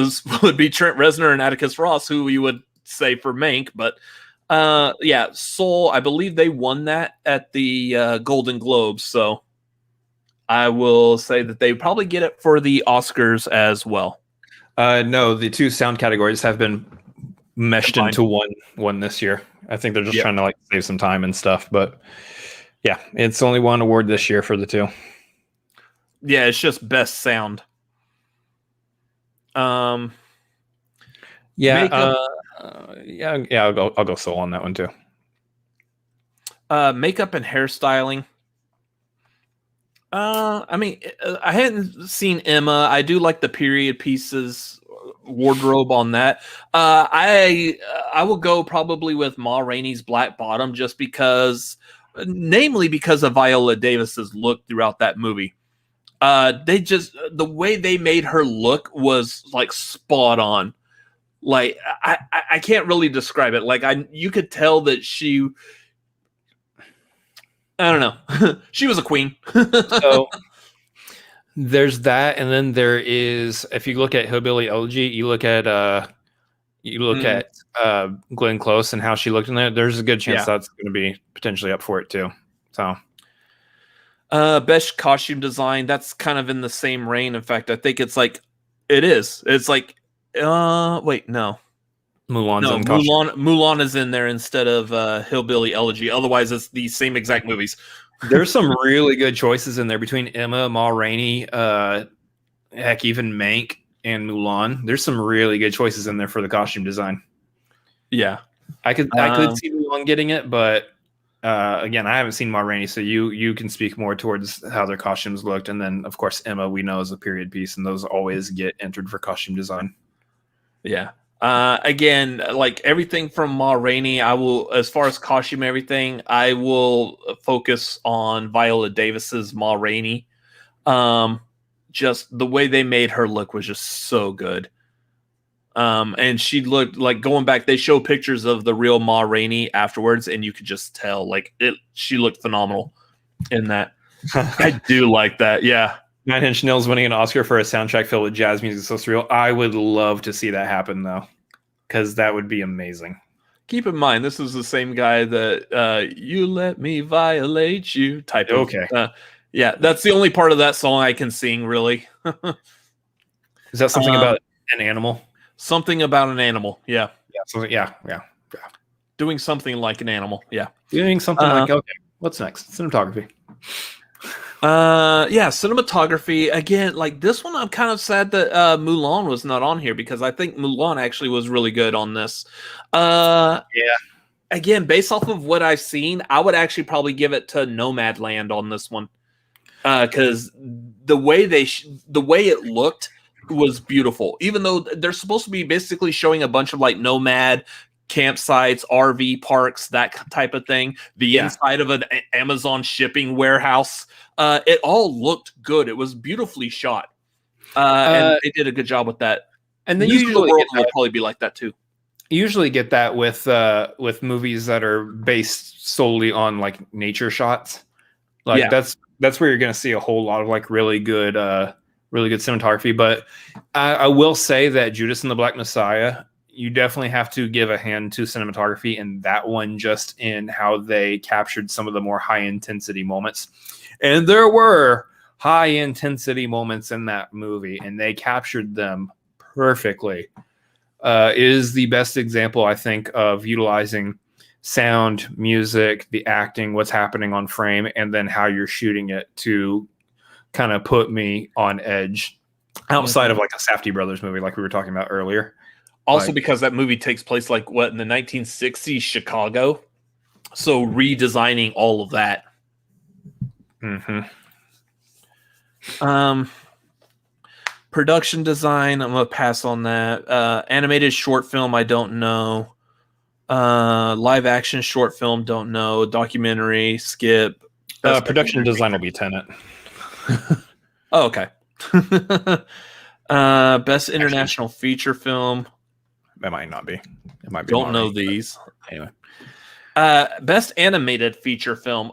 would be Trent Reznor and Atticus Ross, who we would say for Mank, but Soul, I believe they won that at the Golden Globes, so I will say that they probably get it for the Oscars as well. No, the two sound categories have been meshed into one this year. I think they're just trying to like save some time and stuff, but yeah, it's only one award this year for the two. Yeah, it's just best sound. I'll go Soul on that one too. Makeup and hairstyling. I mean, I hadn't seen Emma. I do like the period pieces wardrobe on that. I will go probably with Ma Rainey's Black Bottom just because, namely because of Viola Davis's look throughout that movie. The way they made her look was like spot on. Like I can't really describe it. Like you could tell that she. I don't know. She was a queen. So there's that, and then there is, if you look at Hillbilly Elegy, you look at Glenn Close and how she looked in there. There's a good chance that's going to be potentially up for it too. So, best costume design. That's kind of in the same reign. In fact, I think it's like it is. It's like, wait, no. Mulan is in there instead of Hillbilly Elegy. Otherwise, it's the same exact movies. There's some really good choices in there between Emma, Ma Rainey, heck, even Mank and Mulan. There's some really good choices in there for the costume design. Yeah, I could see Mulan getting it, but again, I haven't seen Ma Rainey, so you can speak more towards how their costumes looked. And then, of course, Emma we know is a period piece, and those always get entered for costume design. Yeah. Again, like everything from Ma Rainey, I will, as far as costume, everything, I will focus on Viola Davis's Ma Rainey. Just the way they made her look was just so good. And she looked like, going back, they show pictures of the real Ma Rainey afterwards, and you could just tell she looked phenomenal in that. I do like that. Yeah. 9 Inch Nails winning an Oscar for a soundtrack filled with jazz music so surreal. I would love to see that happen, though, because that would be amazing. Keep in mind, this is the same guy that "You Let Me Violate You" type of. Okay. Yeah, that's the only part of that song I can sing, really. Is that something about an animal? Something about an animal, yeah. Yeah. Doing something like an animal, yeah. Doing something like, okay, what's next? Cinematography. Cinematography again. Like this one, I'm kind of sad that Mulan was not on here because I think Mulan actually was really good on this. Again, based off of what I've seen, I would actually probably give it to Nomadland on this one because the way it looked was beautiful. Even though they're supposed to be basically showing a bunch of like nomad campsites, RV parks, that type of thing. The inside of an Amazon shipping warehouse. It all looked good. It was beautifully shot. And they did a good job with that. And then usually the world will probably be like that too. You usually get that with movies that are based solely on like nature shots. Like that's where you're going to see a whole lot of like really good cinematography. But I will say that Judas and the Black Messiah, you definitely have to give a hand to cinematography in that one, just in how they captured some of the more high intensity moments. And there were high intensity moments in that movie, and they captured them perfectly. Is the best example, I think, of utilizing sound, music, the acting, what's happening on frame, and then how you're shooting it to kind of put me on edge outside of like a Safdie Brothers movie like we were talking about earlier. Also, because that movie takes place in the 1960s Chicago. So redesigning all of that. Production design, I'm gonna pass on that. Animated short film, I don't know. Live action short film, don't know. Documentary, skip. Production design will be Tenet. Oh, okay. Best international feature film. It might not be. It might be. Don't know these. Anyway. Best animated feature film.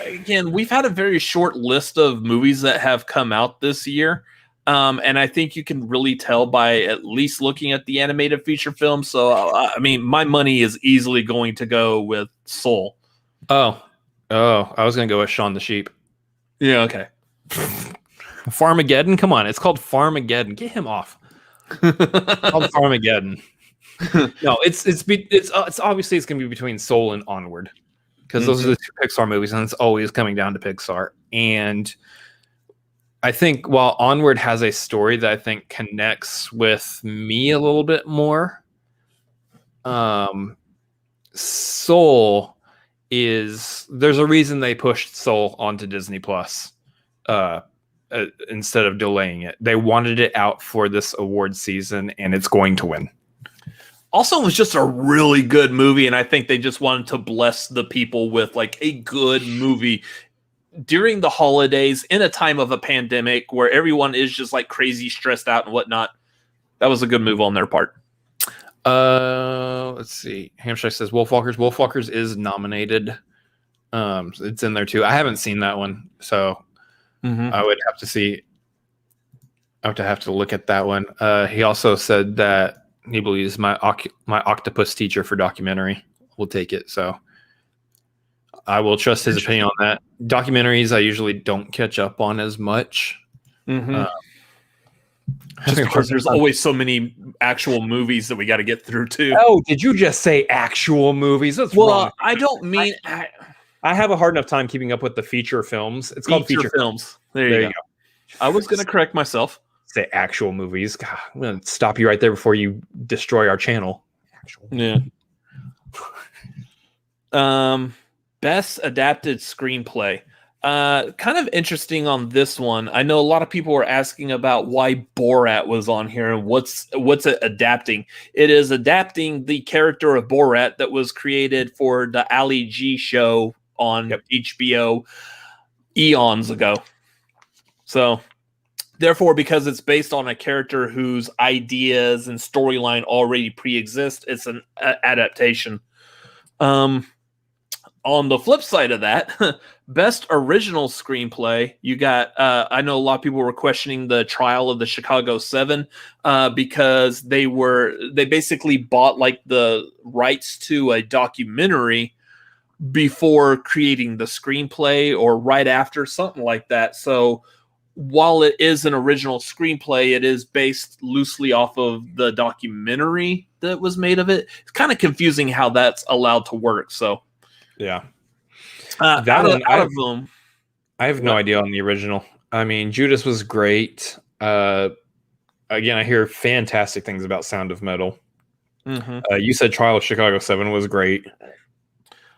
Again, we've had a very short list of movies that have come out this year. And I think you can really tell by at least looking at the animated feature film. So, I mean, my money is easily going to go with Soul. Oh, I was going to go with Shaun the Sheep. Yeah, okay. Farmageddon? Come on, it's called Farmageddon. Get him off. It's called Farmageddon. No, it's obviously it's going to be between Soul and Onward because those are the two Pixar movies, and it's always coming down to Pixar. And I think while Onward has a story that I think connects with me a little bit more, Soul there's a reason they pushed Soul onto Disney Plus instead of delaying it. They wanted it out for this award season, and it's going to win. Also, it was just a really good movie, and I think they just wanted to bless the people with like a good movie during the holidays in a time of a pandemic where everyone is just like crazy stressed out and whatnot. That was a good move on their part. Let's see. Hamstrakt says Wolfwalkers. Wolfwalkers is nominated. It's in there too. I haven't seen that one, so I would have to see. I would have to look at that one. He also said that he believes my octopus teacher for documentary will take it. So I will trust his opinion on that. Documentaries I usually don't catch up on as much. Just because there's always so many actual movies that we got to get through too. Oh, did you just say actual movies? That's wrong. I don't mean. I have a hard enough time keeping up with the feature films. It's called feature films. There you go. I was going to correct myself. Say actual movies. God, I'm going to stop you right there before you destroy our channel. Actual. Yeah. Best adapted screenplay. Kind of interesting on this one. I know a lot of people were asking about why Borat was on here and what's it adapting. It is adapting the character of Borat that was created for the Ali G show on HBO eons ago. So therefore, because it's based on a character whose ideas and storyline already pre-exist, it's an adaptation. On the flip side of that, best original screenplay, you got, I know a lot of people were questioning the Trial of the Chicago 7 because they basically bought like the rights to a documentary before creating the screenplay or right after, something like that. So while it is an original screenplay, it is based loosely off of the documentary that was made of it. It's kind of confusing how that's allowed to work. So yeah, out of them, I have no idea on the original. I mean, Judas was great. Again, I hear fantastic things about Sound of Metal. You said Trial of Chicago 7 was great.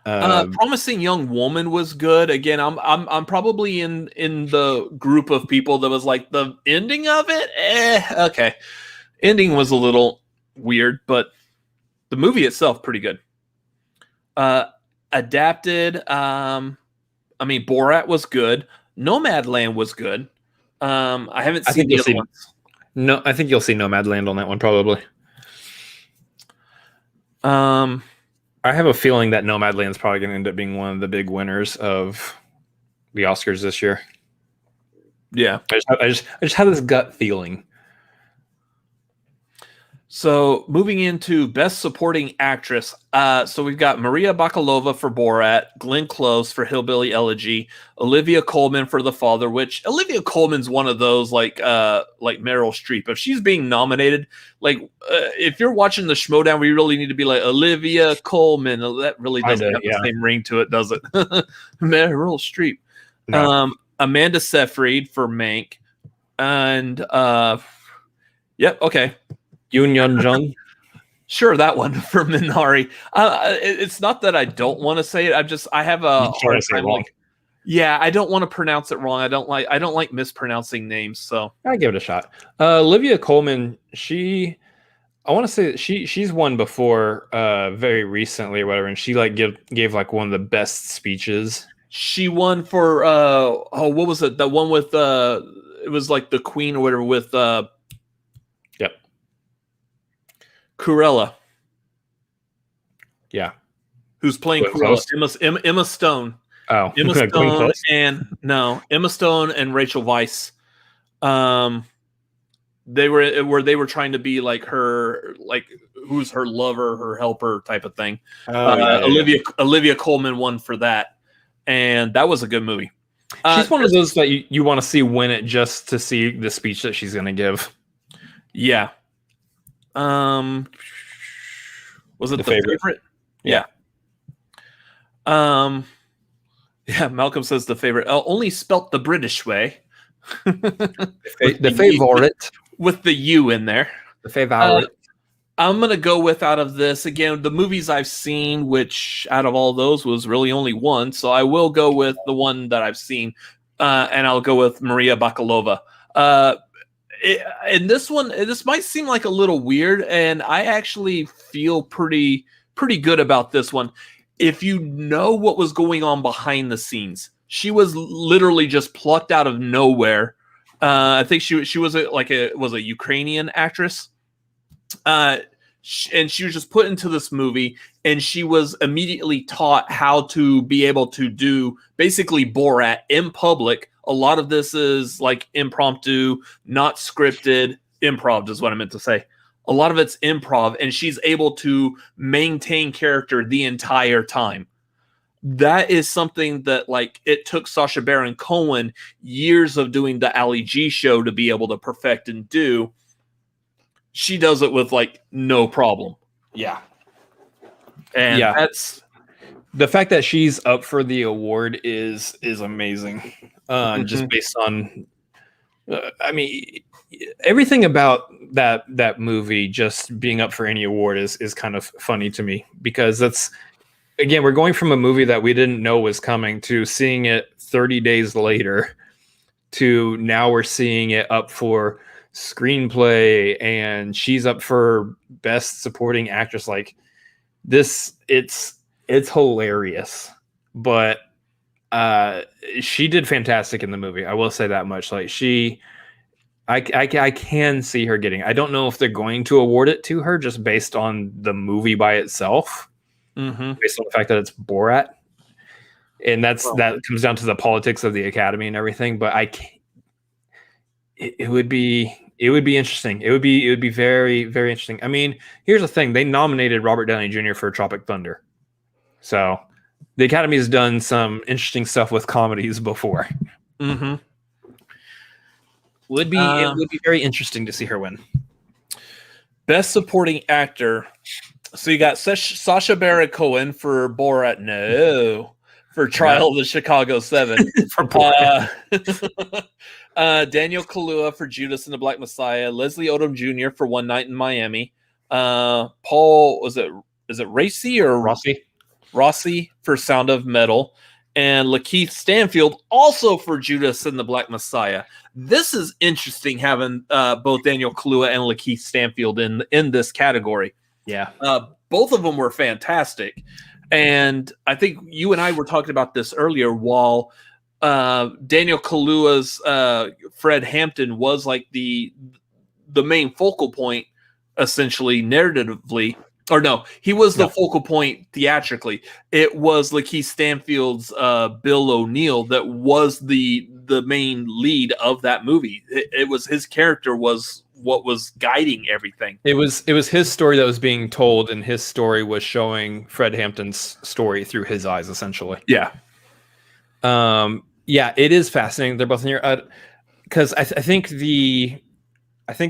Promising Young Woman was good. Again, I'm probably in the group of people that was like the ending of it. Okay, ending was a little weird, but the movie itself pretty good. Adapted. I mean, Borat was good. Nomadland was good. I haven't seen the other ones. No, I think you'll see Nomadland on that one probably. I have a feeling that Nomadland's probably going to end up being one of the big winners of the Oscars this year. Yeah, I just have this gut feeling. So moving into Best Supporting Actress, so we've got Maria Bakalova for Borat, Glenn Close for Hillbilly Elegy, Olivia Colman for The Father, which Olivia Colman's one of those like Meryl Streep. If she's being nominated, if you're watching the Schmodown, we really need to be like Olivia Colman. That really doesn't have the same ring to it, does it? Meryl Streep. No. Amanda Seyfried for Mank, and okay. Yoon Yun Jung. Sure, that one for Minari. It's not that I don't want to say it. I have a hard time. I don't want to pronounce it wrong. I don't like mispronouncing names. So I give it a shot. Olivia Colman, she I want to say that she's won before, very recently or whatever, and she like gave like one of the best speeches. She won for what was it? The one with it was like the Queen or whatever with Yep. Cruella. Yeah. Who's playing Cruella? Emma Stone. Oh, Emma Stone Emma Stone and Rachel Weisz. They were trying to be like her, like who's her lover, her helper type of thing. Olivia Colman won for that, and that was a good movie. She's one of those that you want to see win it just to see the speech that she's going to give. Yeah. Was it the favorite? Yeah. Yeah. Malcolm says the favorite. Only spelt the British way. The favorite. With the U in there. The favorite. I'm going to go with, out of this, again, the movies I've seen, which out of all those was really only one. So I will go with the one that I've seen, and I'll go with Maria Bakalova. And this one, this might seem like a little weird, and I actually feel pretty good about this one. If you know what was going on behind the scenes, she was literally just plucked out of nowhere. I think she was a Ukrainian actress, and she was just put into this movie, and she was immediately taught how to be able to do basically Borat in public. A lot of this is like impromptu, not scripted. Improv is what I meant to say. A lot of it's improv, and she's able to maintain character the entire time. That is something that, like, it took Sacha Baron Cohen years of doing the Ali G show to be able to perfect and do. She does it with like no problem. Yeah. And that's the fact that she's up for the award is amazing. Just based on, I mean, everything about that movie just being up for any award is kind of funny to me, because that's, again, we're going from a movie that we didn't know was coming to seeing it 30 days later to now we're seeing it up for screenplay, and she's up for best supporting actress. Like this, it's hilarious, but she did fantastic in the movie. I will say that much. Like I can see her getting, I don't know if they're going to award it to her just based on the movie by itself. Based on the fact that it's Borat, and that comes down to the politics of the Academy and everything. But it would be interesting. It would be very, very interesting. I mean, here's the thing: they nominated Robert Downey Jr. for Tropic Thunder, so the Academy has done some interesting stuff with comedies before. It would be very interesting to see her win. Best Supporting Actor. So you got Sacha Baron Cohen for Borat, for Trial of the Chicago 7. For Borat. Daniel Kaluuya for Judas and the Black Messiah. Leslie Odom Jr. for One Night in Miami. Paul, is it Racy or Rossi for Sound of Metal. And Lakeith Stanfield also for Judas and the Black Messiah. This is interesting, having both Daniel Kaluuya and Lakeith Stanfield in this category. Yeah. Both of them were fantastic. And I think you and I were talking about this earlier, while Daniel Kaluuya's Fred Hampton was like the main focal point, essentially, narratively. Or no, he was the focal point theatrically. It was Lakeith Stanfield's Bill O'Neill that was the main lead of that movie. It was his character was what was guiding everything. It was his story that was being told, and his story was showing Fred Hampton's story through his eyes, essentially. Yeah. Yeah, it is fascinating. They're both in here because I think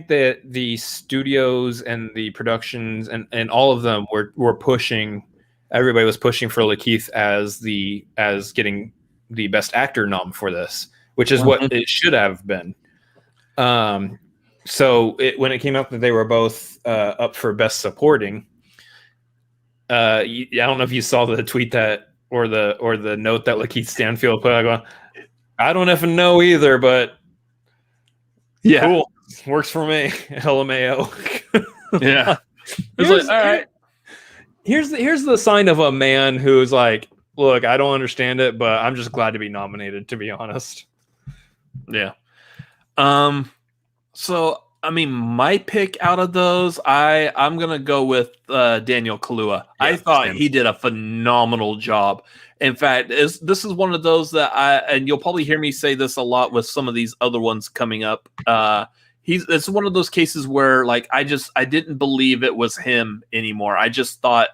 that the studios and the productions and all of them were pushing. Everybody was pushing for Lakeith as getting the best actor nom for this, which is what it should have been. So when it came up that they were both up for best supporting, I don't know if you saw the tweet or the note that Lakeith Stanfield put out going, I don't even know either, but yeah, cool. Works for me. LMAO. Yeah. Here's, all right. Here's the sign of a man who's like, look, I don't understand it, but I'm just glad to be nominated, to be honest. Yeah. So I mean, my pick out of those, I'm gonna go with Daniel Kaluuya. Yeah, I thought same. he did a phenomenal job. In fact, this is one of those that and you'll probably hear me say this a lot with some of these other ones coming up. It's one of those cases where like I didn't believe it was him anymore. I just thought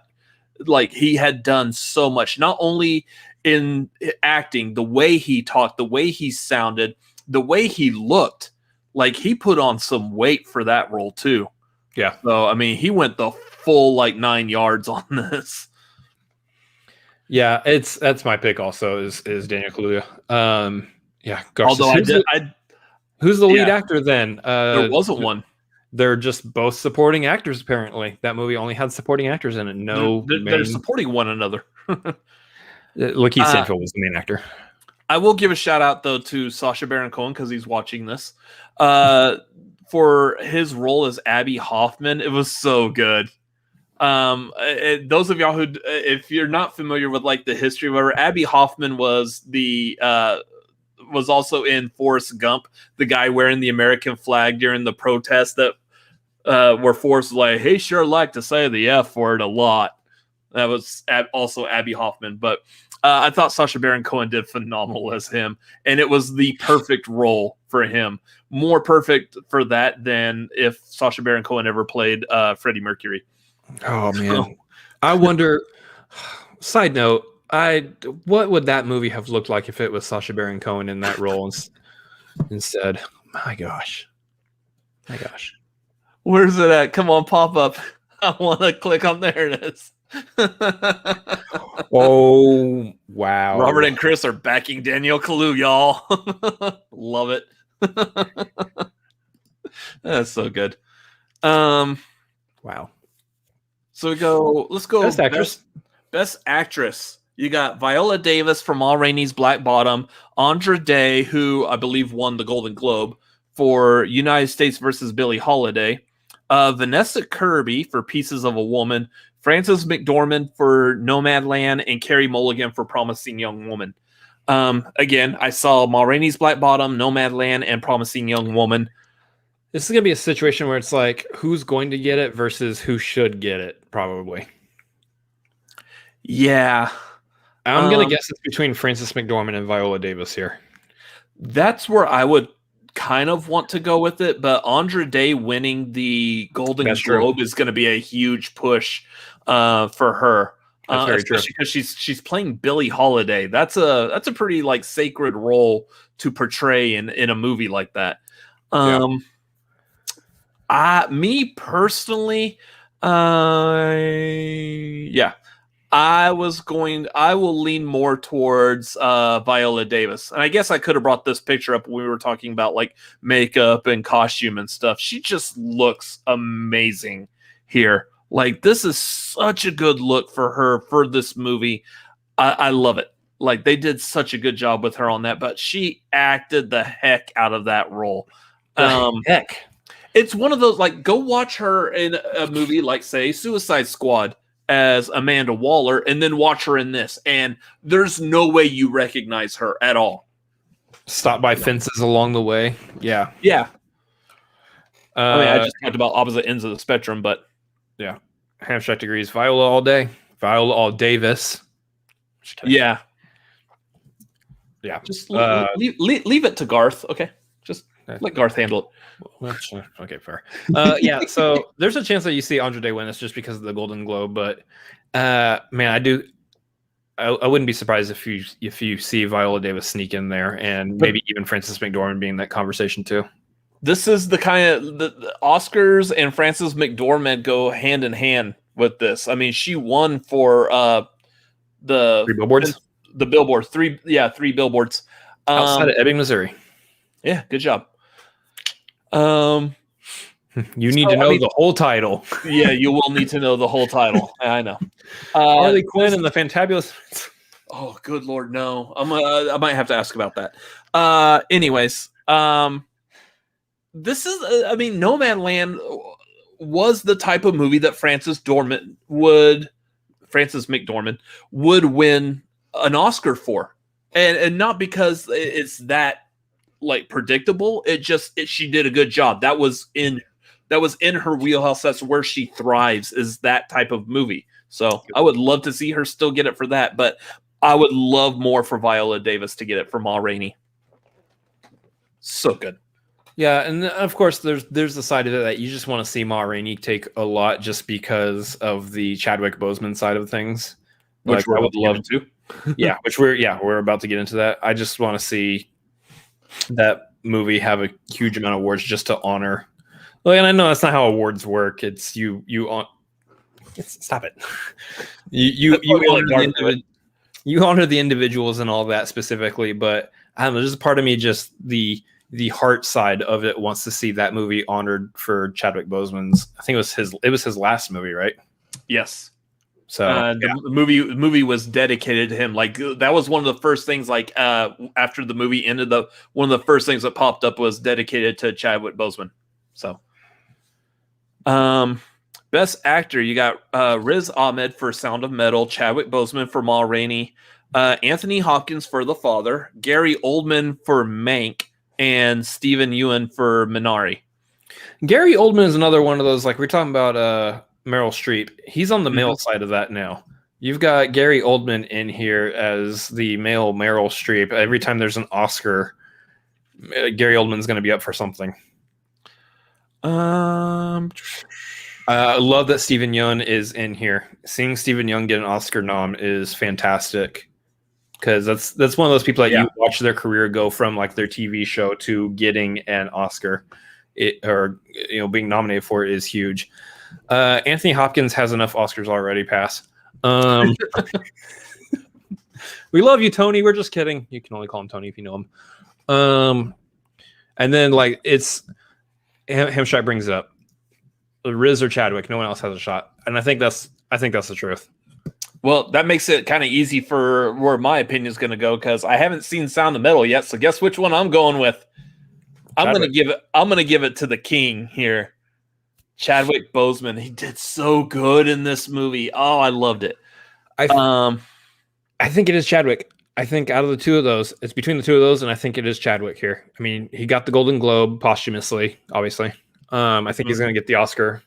like he had done so much, not only in acting, the way he talked, the way he sounded, the way he looked. Like he put on some weight for that role too. Yeah. So I mean, he went the full like 9 yards on this. Yeah, that's my pick. Also, is Daniel Kaluuya. Yeah. Gosh, Although who's the lead actor then? There wasn't one. They're just both supporting actors. Apparently, that movie only had supporting actors in it. No, they're supporting one another. Lakeith Stanfield was the main actor. I will give a shout out though to Sacha Baron Cohen because he's watching this. For his role as Abby Hoffman, it was so good. Those of y'all who, if you're not familiar with like the history of whatever, Abby Hoffman was was also in Forrest Gump, the guy wearing the American flag during the protest that where Forrest was like, "Hey, sure like to say the F word a lot." That was also Abby Hoffman, but I thought Sacha Baron Cohen did phenomenal as him, and it was the perfect role for him. More perfect for that than if Sacha Baron Cohen ever played Freddie Mercury. Oh man, I wonder. Side note: what would that movie have looked like if it was Sacha Baron Cohen in that role instead? My gosh. Where's it at? Come on, pop up. I want to click on. There it is. Oh wow! Robert and Chris are backing Daniel Kaluuya, y'all. Love it. That's so good. Wow. So let's go Best actress. Best actress. You got Viola Davis from Ma Rainey's Black Bottom, Andra Day, who I believe won the Golden Globe for United States versus Billie Holiday, Vanessa Kirby for Pieces of a Woman, Frances McDormand for Nomadland, and Carey Mulligan for Promising Young Woman. Again, I saw Ma Rainey's Black Bottom, Nomadland, and Promising Young Woman. This is going to be a situation where it's like, who's going to get it versus who should get it, probably. Yeah. I'm going to guess it's between Frances McDormand and Viola Davis here. That's where I would kind of want to go with it, but Andra Day winning the Golden Globe is going to be a huge push for her. Especially because she's playing Billie Holiday. That's a pretty like sacred role to portray in a movie like that. Me personally, I will lean more towards Viola Davis. And I guess I could have brought this picture up when we were talking about like makeup and costume and stuff. She just looks amazing here. Like this is such a good look for her for this movie. I love it. Like they did such a good job with her on that, but she acted the heck out of that role. Heck. It's one of those, like, go watch her in a movie like, say, Suicide Squad as Amanda Waller, and then watch her in this, and there's no way you recognize her at all. Stop by fences along the way. Yeah. Yeah. I just talked about opposite ends of the spectrum, but... Yeah. Hamstrakt agrees. Viola all day. Viola all Davis. Yeah. Yeah. Just leave it to Garth, okay? Just let Garth handle it. Okay, fair. Yeah, so there's a chance that you see Andra Day win this just because of the Golden Globe, but man, I wouldn't be surprised if you see Viola Davis sneak in there, and maybe even Frances McDormand being in that conversation too. This is the kind of the Oscars and Frances McDormand go hand in hand with this. I mean, she won for the 3 billboards. The billboards, 3 billboards Outside of Ebbing, Missouri. Yeah, good job. You need to know the whole title. Yeah, you will need to know the whole title. I know. Harley Quinn and the Fantabulous. Oh, good Lord, no. I might have to ask about that. Anyways, this is, Nomadland was the type of movie that Frances McDormand would win an Oscar for, and not because it's that like predictable. She did a good job. That was in her wheelhouse. That's where she thrives, is that type of movie. So I would love to see her still get it for that, but I would love more for Viola Davis to get it for Ma Rainey. So good. Yeah, and of course there's the side of it that you just want to see Ma Rainey take a lot just because of the Chadwick Boseman side of things. Which I would love to. Yeah, we're about to get into that. I just want to see that movie have a huge amount of awards just to honor. Like, and I know that's not how awards work. It's you on. Stop it. You honor the individuals and all that specifically, but I don't know. There's a part of me, just the heart side of it, wants to see that movie honored for Chadwick Boseman's. I think it was his last movie, right? Yes. So the movie was dedicated to him. Like, that was one of the first things. Like, after the movie ended, one of the first things that popped up was dedicated to Chadwick Boseman. So, best actor, you got Riz Ahmed for Sound of Metal, Chadwick Boseman for Ma Rainey, Anthony Hopkins for The Father, Gary Oldman for Mank, and Stephen Ewan for Minari. Gary Oldman is another one of those, like we're talking about Meryl Streep. He's on the male side of that now. You've got Gary Oldman in here as the male Meryl Streep. Every time there's an Oscar, Gary Oldman's going to be up for something. I love that Stephen Yeun is in here. Seeing Stephen Yeun get an Oscar nom is fantastic, because that's one of those people that you watch their career go from like their TV show to getting an Oscar, being nominated for it is huge. Anthony Hopkins has enough Oscars already. Pass. We love you, Tony. We're just kidding. You can only call him Tony if you know him. And then like it's Hamstrakt brings it up. Riz or Chadwick, no one else has a shot, and I think that's the truth. Well, that makes it kind of easy for where my opinion is going to go, because I haven't seen Sound of Metal yet. So guess which one I'm going with? I'm going to give it to the king here, Chadwick Boseman. He did so good in this movie. Oh, I loved it. I think it is Chadwick. I think out of the two of those, it's between the two of those, and I think it is Chadwick here. I mean, he got the Golden Globe posthumously, obviously. I think he's going to get the Oscar,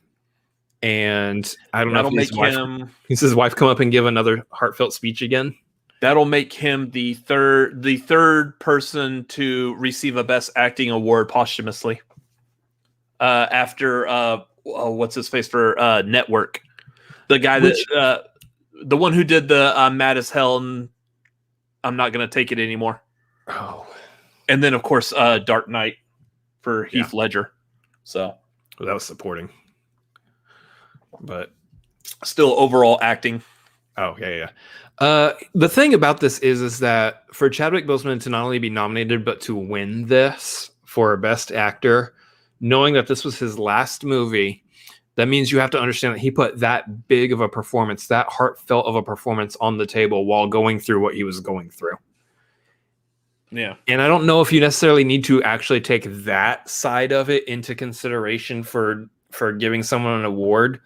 and I don't know if his wife come up and give another heartfelt speech again. That'll make him the third person to receive a Best Acting award posthumously. After what's his face for Network, the guy the one who did the Mad as Hell and I'm Not Gonna Take It Anymore. Oh, and then of course Dark Knight for Heath Ledger. So that was supporting, but still overall acting. Oh yeah. The thing about this is that for Chadwick Boseman to not only be nominated but to win this for Best Actor, knowing that this was his last movie, that means you have to understand that he put that big of a performance, that heartfelt of a performance on the table while going through what he was going through. Yeah. And I don't know if you necessarily need to actually take that side of it into consideration for giving someone an award.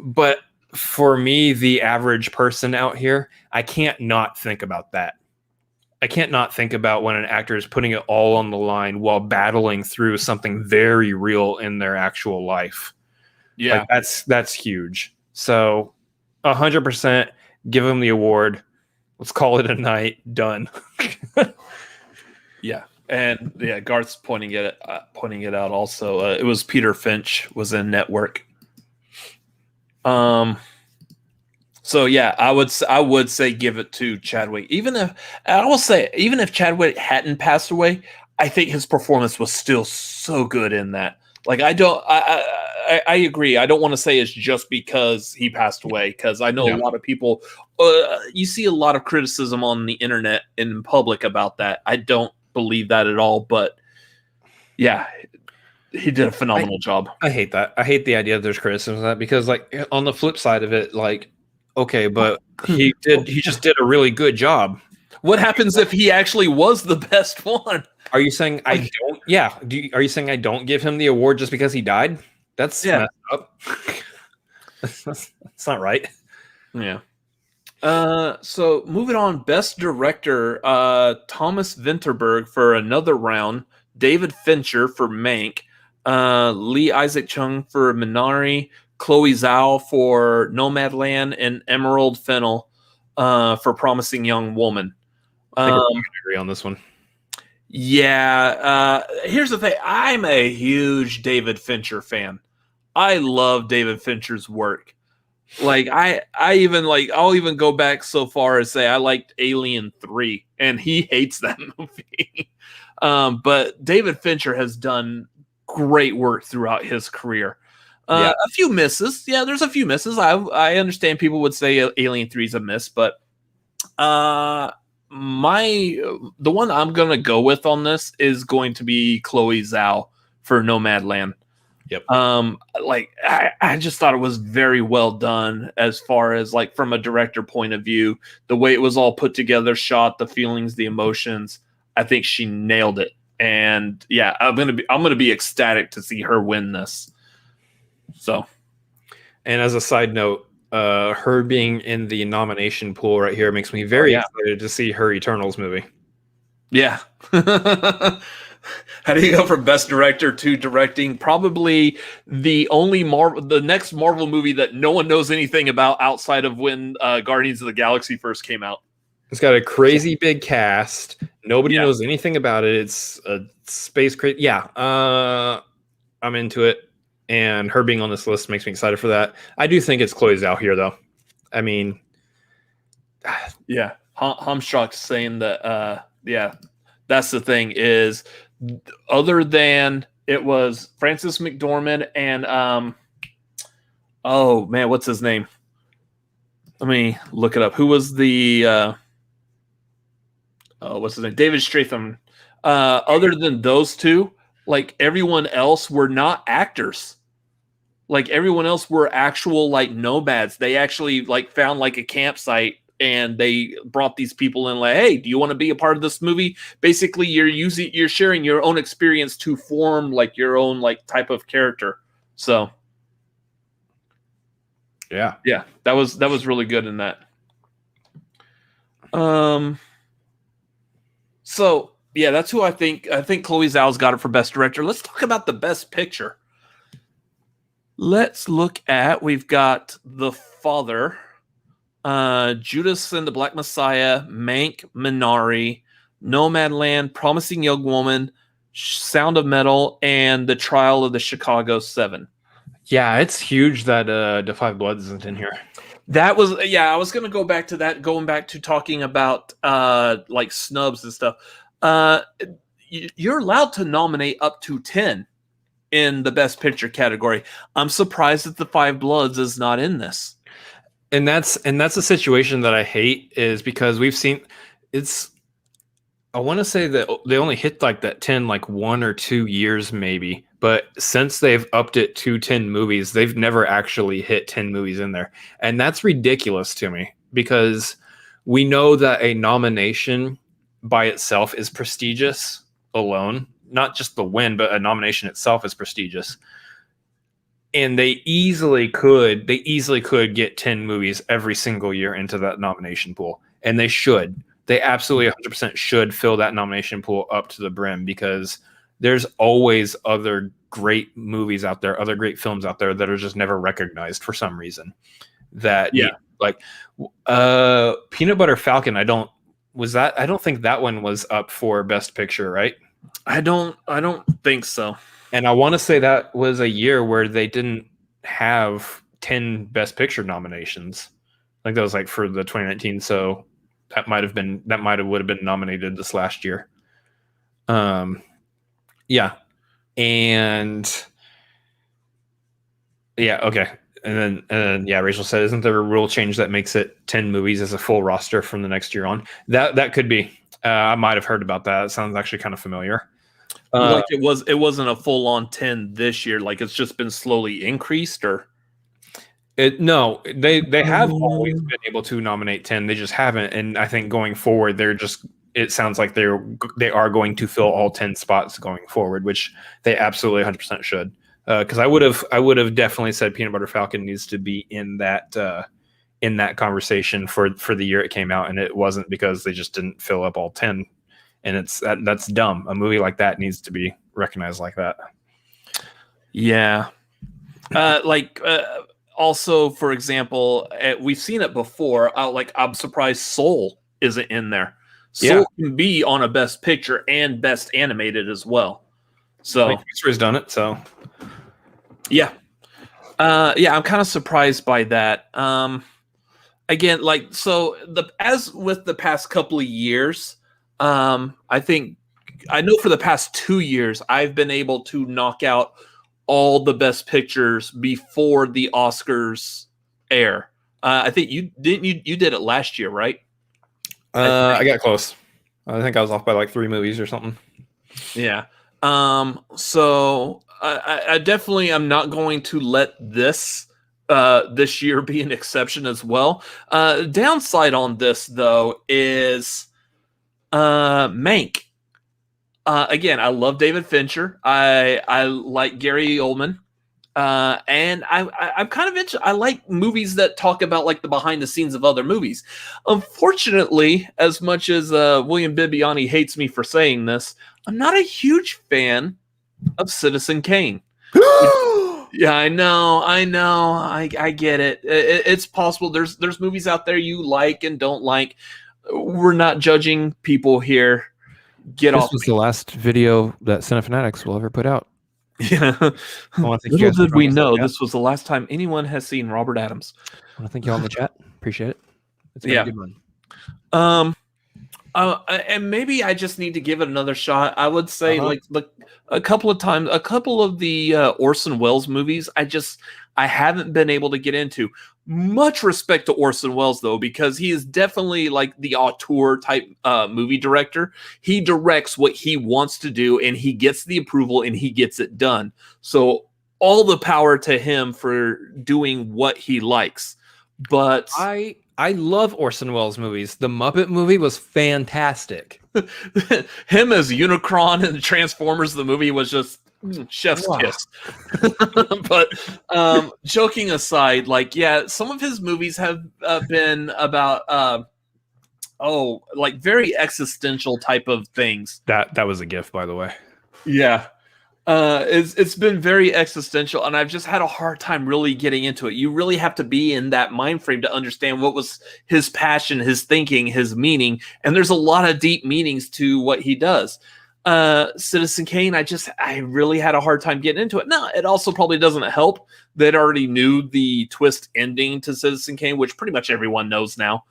But for me, the average person out here, I can't not think about that. I can't not think about when an actor is putting it all on the line while battling through something very real in their actual life. Yeah. Like that's huge. So 100% give him the award. Let's call it a night. Done. Yeah. And yeah, Garth's pointing it out also. It was Peter Finch was in Network. So yeah, I would say give it to Chadwick. Even if Chadwick hadn't passed away, I think his performance was still so good in that. Like I agree. I don't want to say it's just because he passed away, because I know a lot of people. You see a lot of criticism on the internet in public about that. I don't believe that at all. But yeah, he did a phenomenal job. I hate that. I hate the idea that there's criticism of that, because like on the flip side of it, like, okay, but he just did a really good job. What happens if he actually was the best one? Are you saying I don't? Yeah. Are you saying I don't give him the award just because he died? That's Yeah. messed up. That's not right. Yeah. So moving on, best director, Thomas Vinterberg for Another Round, David Fincher for Mank, Lee Isaac Chung for Minari, Chloe Zhao for Nomadland, and Emerald Fennell for Promising Young Woman. I think we can agree on this one. Yeah. Here's the thing. I'm a huge David Fincher fan. I love David Fincher's work. Like I'll even go back so far as say I liked Alien 3 and he hates that movie. But David Fincher has done great work throughout his career. A few misses. Yeah, there's a few misses. I understand people would say Alien 3 is a miss, but the one I'm gonna go with on this is going to be Chloe Zhao for Nomadland. Yep. I just thought it was very well done as far as like from a director point of view, the way it was all put together, shot, the feelings, the emotions. I think she nailed it. And yeah, I'm gonna be ecstatic to see her win this. So, and as a side note, her being in the nomination pool right here makes me very excited to see her Eternals movie. Yeah. How do you go from best director to directing probably the next Marvel movie that no one knows anything about outside of when Guardians of the Galaxy first came out? It's got a crazy big cast. Nobody knows anything about it. It's a space crazy. Yeah, I'm into it, and her being on this list makes me excited for that. I do think it's Chloe Zhao here, though. I mean, yeah, Hamstrakt saying that. That's the thing is. Other than it was Francis McDormand and oh man, what's his name? Let me look it up. Who was the what's his name? David Stratham. Other than those two, like everyone else were not actors. Like everyone else were actual like nomads. They actually like found like a campsite and they brought these people in like, hey, do you want to be a part of this movie? Basically, you're sharing your own experience to form like your own like type of character. So yeah, that was really good in that. So yeah, that's who I think. I think Chloe Zhao's got it for best director. Let's talk about the best picture. Let's look at. We've got The Father. Judas and the Black Messiah, Mank, Minari, Nomadland, Promising Young Woman, Sound of Metal, and The Trial of the Chicago 7. Yeah, it's huge that The Five Bloods isn't in here. That was I was gonna go back to that, going back to talking about like snubs and stuff. You're allowed to nominate up to 10 in the Best Picture category. I'm surprised that The Five Bloods is not in this. And that's a situation that I hate is because we've seen it's. I want to say that they only hit like that 10 like 1 or 2 years maybe, but since they've upped it to 10 movies, they've never actually hit 10 movies in there, and that's ridiculous to me because we know that a nomination by itself is prestigious alone, not just the win, but a nomination itself is prestigious. And they easily could get 10 movies every single year into that nomination pool. And they should. They absolutely 100% should fill that nomination pool up to the brim because there's always other great movies out there, other great films out there that are just never recognized for some reason. Like Peanut Butter Falcon, I don't think that one was up for Best Picture, right? I don't think so. And I want to say that was a year where they didn't have 10 Best Picture nominations. Like that was like for the 2019. So would have been nominated this last year. Yeah. And yeah. Okay. And then Rachel said, isn't there a rule change that makes it 10 movies as a full roster from the next year on? That could be. I might've heard about that. It sounds actually kind of familiar. Like it wasn't a full on 10 this year. Like it's just been slowly increased, or no, they have always been able to nominate 10. They just haven't, and I think going forward, it sounds like they are going to fill all 10 spots going forward, which they absolutely 100% should. because I would have definitely said Peanut Butter Falcon needs to be in that conversation for the year it came out, and it wasn't because they just didn't fill up all 10, and that's dumb. A movie like that needs to be recognized like that. Yeah. Also, for example, we've seen it before. I'm surprised Soul isn't in there. Soul can be on a Best Picture and Best Animated as well. So Pixar's done it. So yeah, I'm kind of surprised by that. Again, as with the past couple of years, I know for the past 2 years I've been able to knock out all the Best Pictures before the Oscars air. I think you did it last year, right? I got close. I think I was off by like 3 movies or something. Yeah. So I definitely am not going to let this year be an exception as well. Downside on this though is Mank. Again, I love David Fincher. I like Gary Oldman. And I'm kind of interested. I like movies that talk about like the behind the scenes of other movies. Unfortunately, as much as William Bibiani hates me for saying this, I'm not a huge fan of Citizen Kane. Yeah, I know. I get it. It's possible. There's movies out there you like and don't like. We're not judging people here. Get off. This was the last video that Cinefanatics will ever put out. Yeah. Little did we know this was the last time anyone has seen Robert Adams. I want to thank you all in the chat. Appreciate it. It's been a good one. And maybe I just need to give it another shot. I would say like a couple of the Orson Welles movies I haven't been able to get into. Much respect to Orson Welles though, because he is definitely like the auteur type movie director. He directs what he wants to do and he gets the approval and he gets it done. So all the power to him for doing what he likes. But I love Orson Welles movies. The Muppet movie was fantastic. Him as Unicron and Transformers, the movie was just chef's kiss. But joking aside, some of his movies have been about like very existential type of things. That was a gift, by the way. Yeah. It's been very existential, and I've just had a hard time really getting into it. You really have to be in that mind frame to understand what was his passion, his thinking, his meaning, and there's a lot of deep meanings to what he does. Citizen Kane, I really had a hard time getting into it. Now, it also probably doesn't help that I already knew the twist ending to Citizen Kane, which pretty much everyone knows now.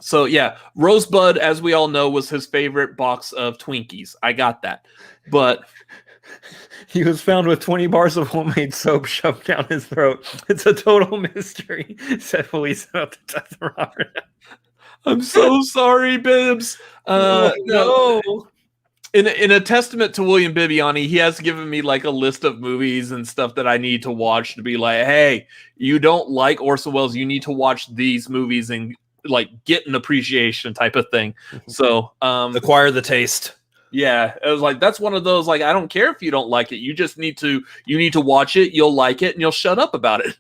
So yeah, Rosebud, as we all know, was his favorite box of Twinkies. I got that. But he was found with 20 bars of homemade soap shoved down his throat. It's a total mystery, said police about the death of Robert. I'm so sorry, Bibbs. No. In a testament to William Bibiani, he has given me like a list of movies and stuff that I need to watch to be like, hey, you don't like Orson Welles, you need to watch these movies and like get an appreciation type of thing. So acquire the taste. Yeah, it was like that's one of those like I don't care if you don't like it. You just need to watch it. You'll like it, and you'll shut up about it.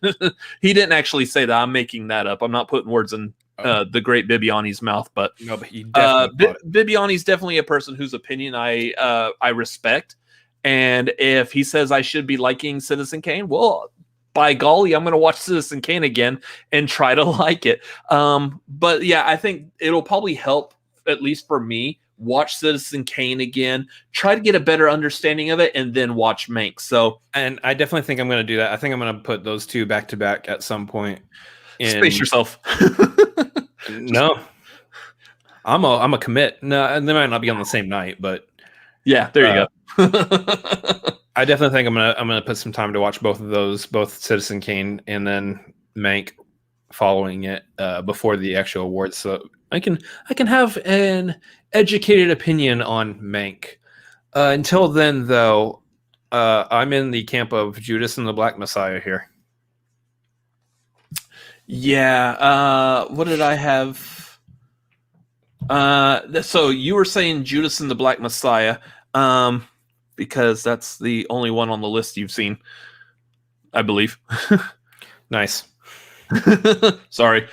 He didn't actually say that. I'm making that up. I'm not putting words in the great Bibiani's mouth. But no, but he definitely Bibiani's definitely a person whose opinion I respect. And if he says I should be liking Citizen Kane, well, by golly, I'm going to watch Citizen Kane again and try to like it. But yeah, I think it'll probably help, at least for me, watch Citizen Kane again, try to get a better understanding of it, and then watch Mank. So, and I definitely think I'm going to do that. I think I'm going to put those two back to back at some point. Space yourself. No, I'm a commit. No, they might not be on the same night, but yeah, there you go. I definitely think I'm gonna put some time to watch both of those, both Citizen Kane and then Mank, following it before the actual awards, so I can have an educated opinion on Mank. Until then, though, I'm in the camp of Judas and the Black Messiah here. Yeah. What did I have? So you were saying Judas and the Black Messiah. because that's the only one on the list you've seen, I believe. Nice. Sorry.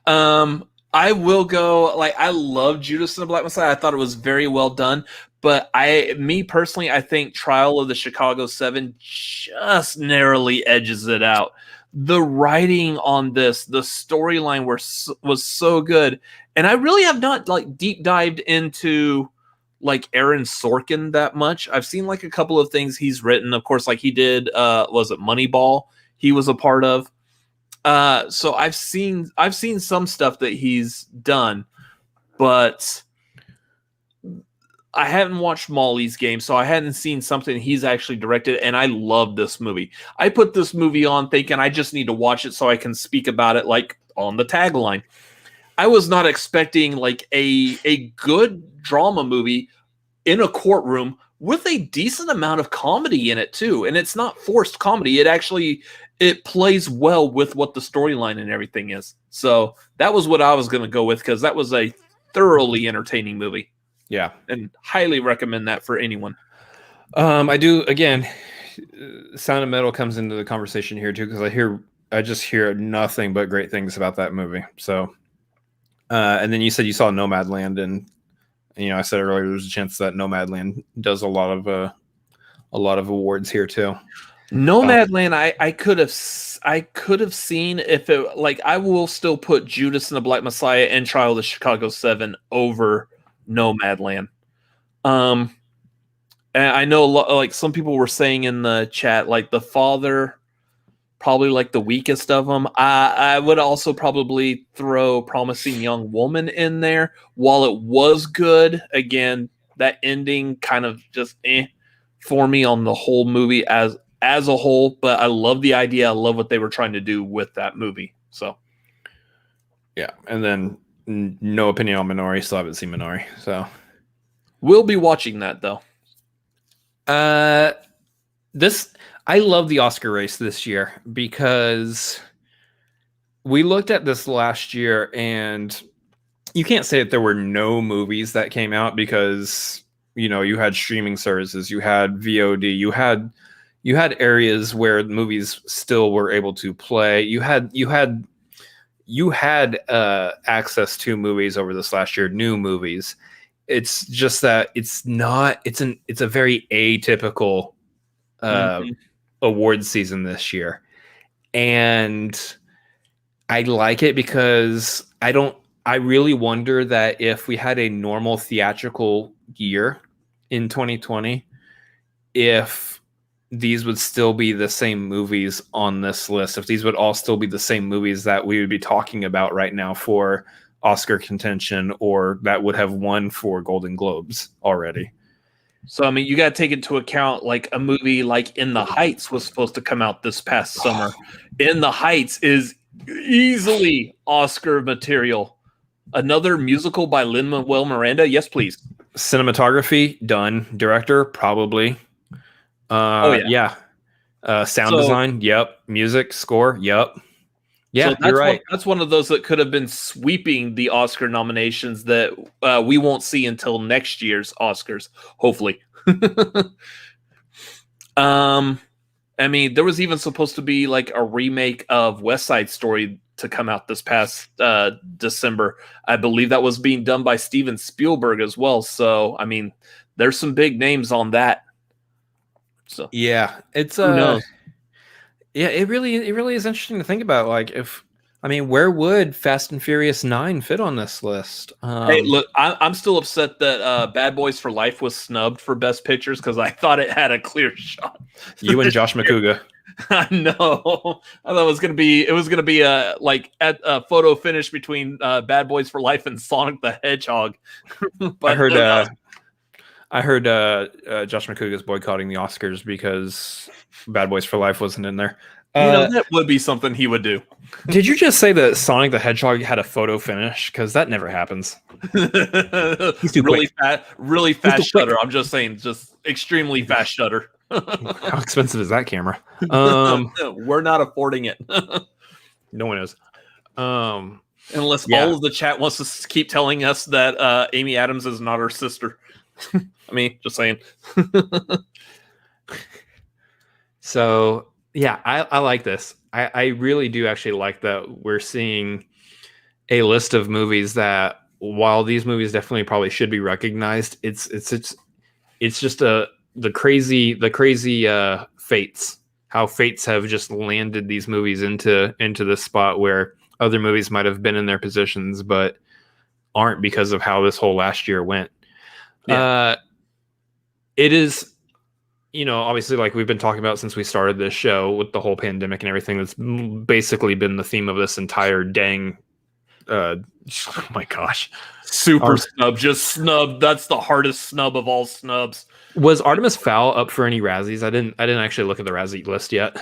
I will go, like, I love Judas and the Black Messiah. I thought it was very well done. But me personally, I think Trial of the Chicago 7 just narrowly edges it out. The writing on this, the storyline was so good. And I really have not like deep dived into like Aaron Sorkin that much. I've seen like a couple of things he's written. Of course, like he did, was it Moneyball? He was a part of. So I've seen some stuff that he's done, but I haven't watched Molly's Game, so I hadn't seen something he's actually directed, and I love this movie. I put this movie on thinking I just need to watch it so I can speak about it like on the tagline. I was not expecting like a good drama movie in a courtroom with a decent amount of comedy in it too. And it's not forced comedy. It plays well with what the storyline and everything is. So that was what I was going to go with, because that was a thoroughly entertaining movie. Yeah. And highly recommend that for anyone. I do, again, Sound of Metal comes into the conversation here too, because I just hear nothing but great things about that movie. So, and then you said you saw Nomadland, and I said earlier there's a chance that Nomadland does a lot of awards here too. Nomadland, I could have seen if it, like, I will still put Judas and the Black Messiah and Trial of the Chicago 7 over Nomadland. And I know like some people were saying in the chat, like The Father, probably like the weakest of them. I would also probably throw Promising Young Woman in there. While it was good, again, that ending kind of just for me on the whole movie as a whole. But I love the idea. I love what they were trying to do with that movie. So, yeah, and then no opinion on Minori. Still haven't seen Minori, so we'll be watching that though. I love the Oscar race this year because we looked at this last year, and you can't say that there were no movies that came out, because you had streaming services, you had VOD, you had areas where movies still were able to play. You had access to movies over this last year, new movies. It's just that it's a very atypical award season this year, and I like it because I really wonder that if we had a normal theatrical year in 2020, if these would still be the same movies on this list, if these would all still be the same movies that we would be talking about right now for Oscar contention, or that would have won for Golden Globes already. So, I mean, you got to take into account, like, a movie like In the Heights was supposed to come out this past summer. In the Heights is easily Oscar material. Another musical by Lin-Manuel Miranda? Yes, please. Cinematography, done. Director, probably. Yeah. Sound design, yep. Music, score, yep. Yeah, so you're right. That's one of those that could have been sweeping the Oscar nominations that we won't see until next year's Oscars, hopefully. I mean, there was even supposed to be like a remake of West Side Story to come out this past December. I believe that was being done by Steven Spielberg as well. So, I mean, there's some big names on that. So yeah, it's who knows? Yeah, it really is interesting to think about. Like, where would Fast and Furious 9 fit on this list? Hey, look, I'm still upset that Bad Boys for Life was snubbed for Best Pictures, because I thought it had a clear shot. You and Josh McCouga. I know. I thought it was gonna be a photo finish between Bad Boys for Life and Sonic the Hedgehog. But I heard Josh McCouga's boycotting the Oscars because Bad Boys for Life wasn't in there. That would be something he would do. Did you just say that Sonic the Hedgehog had a photo finish? Because that never happens. He's too really fast shutter. I'm just saying, just extremely fast shutter. How expensive is that camera? We're not affording it. No one is. Unless all of the chat wants to keep telling us that Amy Adams is not her sister. I mean, just saying. So yeah, I like this. I really do actually like that we're seeing a list of movies that, while these movies definitely probably should be recognized, it's just the crazy fates, how fates have just landed these movies into this spot where other movies might have been in their positions but aren't because of how this whole last year went. Yeah. It is, obviously, like we've been talking about since we started this show with the whole pandemic and everything, that's basically been the theme of this entire dang oh my gosh, super snub, just snub. That's the hardest snub of all snubs. Was Artemis Fowl up for any Razzies? I didn't actually look at the Razzie list yet.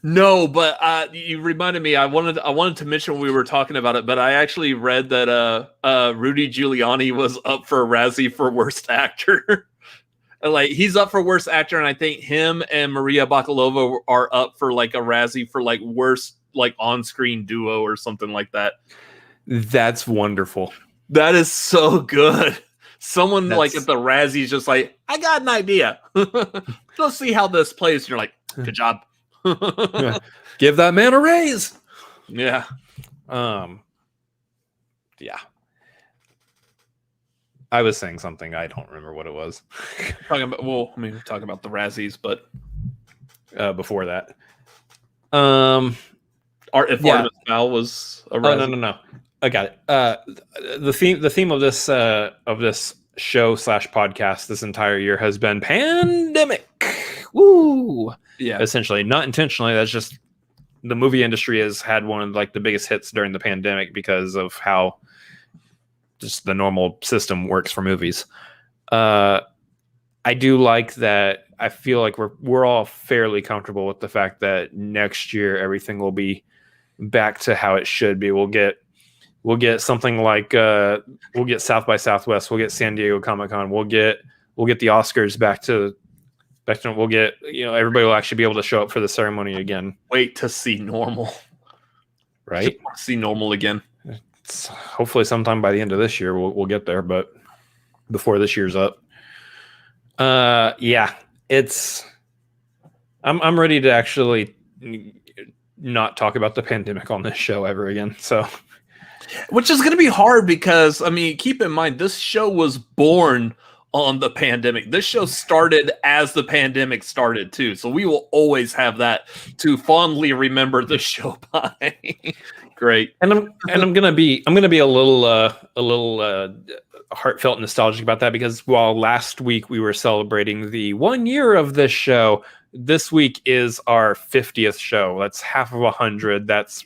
No, but you reminded me. I wanted to mention when we were talking about it, but I actually read that Rudy Giuliani was up for a Razzie for Worst Actor. Like, he's up for Worst Actor, and I think him and Maria Bakalova are up for like a Razzie for like Worst like on-screen duo or something like that. That's wonderful. That is so good. Someone like at the Razzies just like, I got an idea. Let's see how this plays. And you're like, good job. Give that man a raise. Yeah. Yeah. I was saying something. I don't remember what it was. We're talking about the Razzies, but before that. Artemis Fowl was a Razzie. Oh, no. I got it. The theme of this show / podcast this entire year has been pandemic. Woo! Yeah. Essentially, not intentionally. That's just the movie industry has had one of like the biggest hits during the pandemic because of how just the normal system works for movies. I do like that. I feel like we're all fairly comfortable with the fact that next year everything will be back to how it should be. We'll get something like we'll get South by Southwest, we'll get San Diego Comic-Con, we'll get the Oscars back to we'll get, everybody will actually be able to show up for the ceremony again. Wait to see normal. Right? See normal again. It's hopefully sometime by the end of this year we'll get there, but before this year's up. Yeah, I'm ready to actually not talk about the pandemic on this show ever again. So, which is going to be hard because, I mean, keep in mind, this show was born on the pandemic. This show started as the pandemic started too. So we will always have that to fondly remember the show by. Great. And I'm going to be a little heartfelt nostalgic about that, because while last week we were celebrating the 1 year of this show, this week is our 50th show. That's half of 100. That's,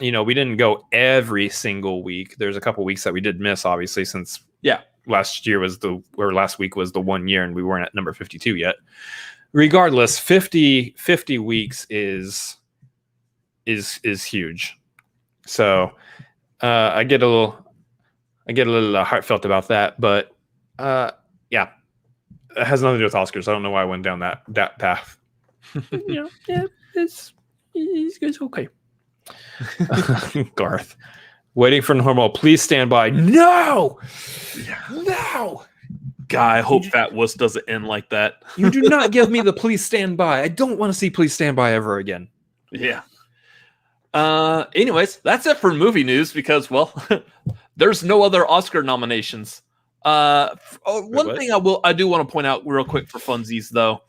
we didn't go every single week. There's a couple weeks that we did miss, obviously, since last week was the 1 year and we weren't at number 52 yet. Regardless, 50 weeks is huge. So I get a little heartfelt about that, but yeah, it has nothing to do with Oscars. I don't know why I went down that path. It's okay. Garth, waiting for normal. Please stand by. No. Guy, I hope Fat Wuss doesn't end like that. You do not give me the please stand by. I don't want to see please stand by ever again. Yeah. Anyways, that's it for movie news because, well, there's no other Oscar nominations. One thing I do want to point out real quick for funsies though,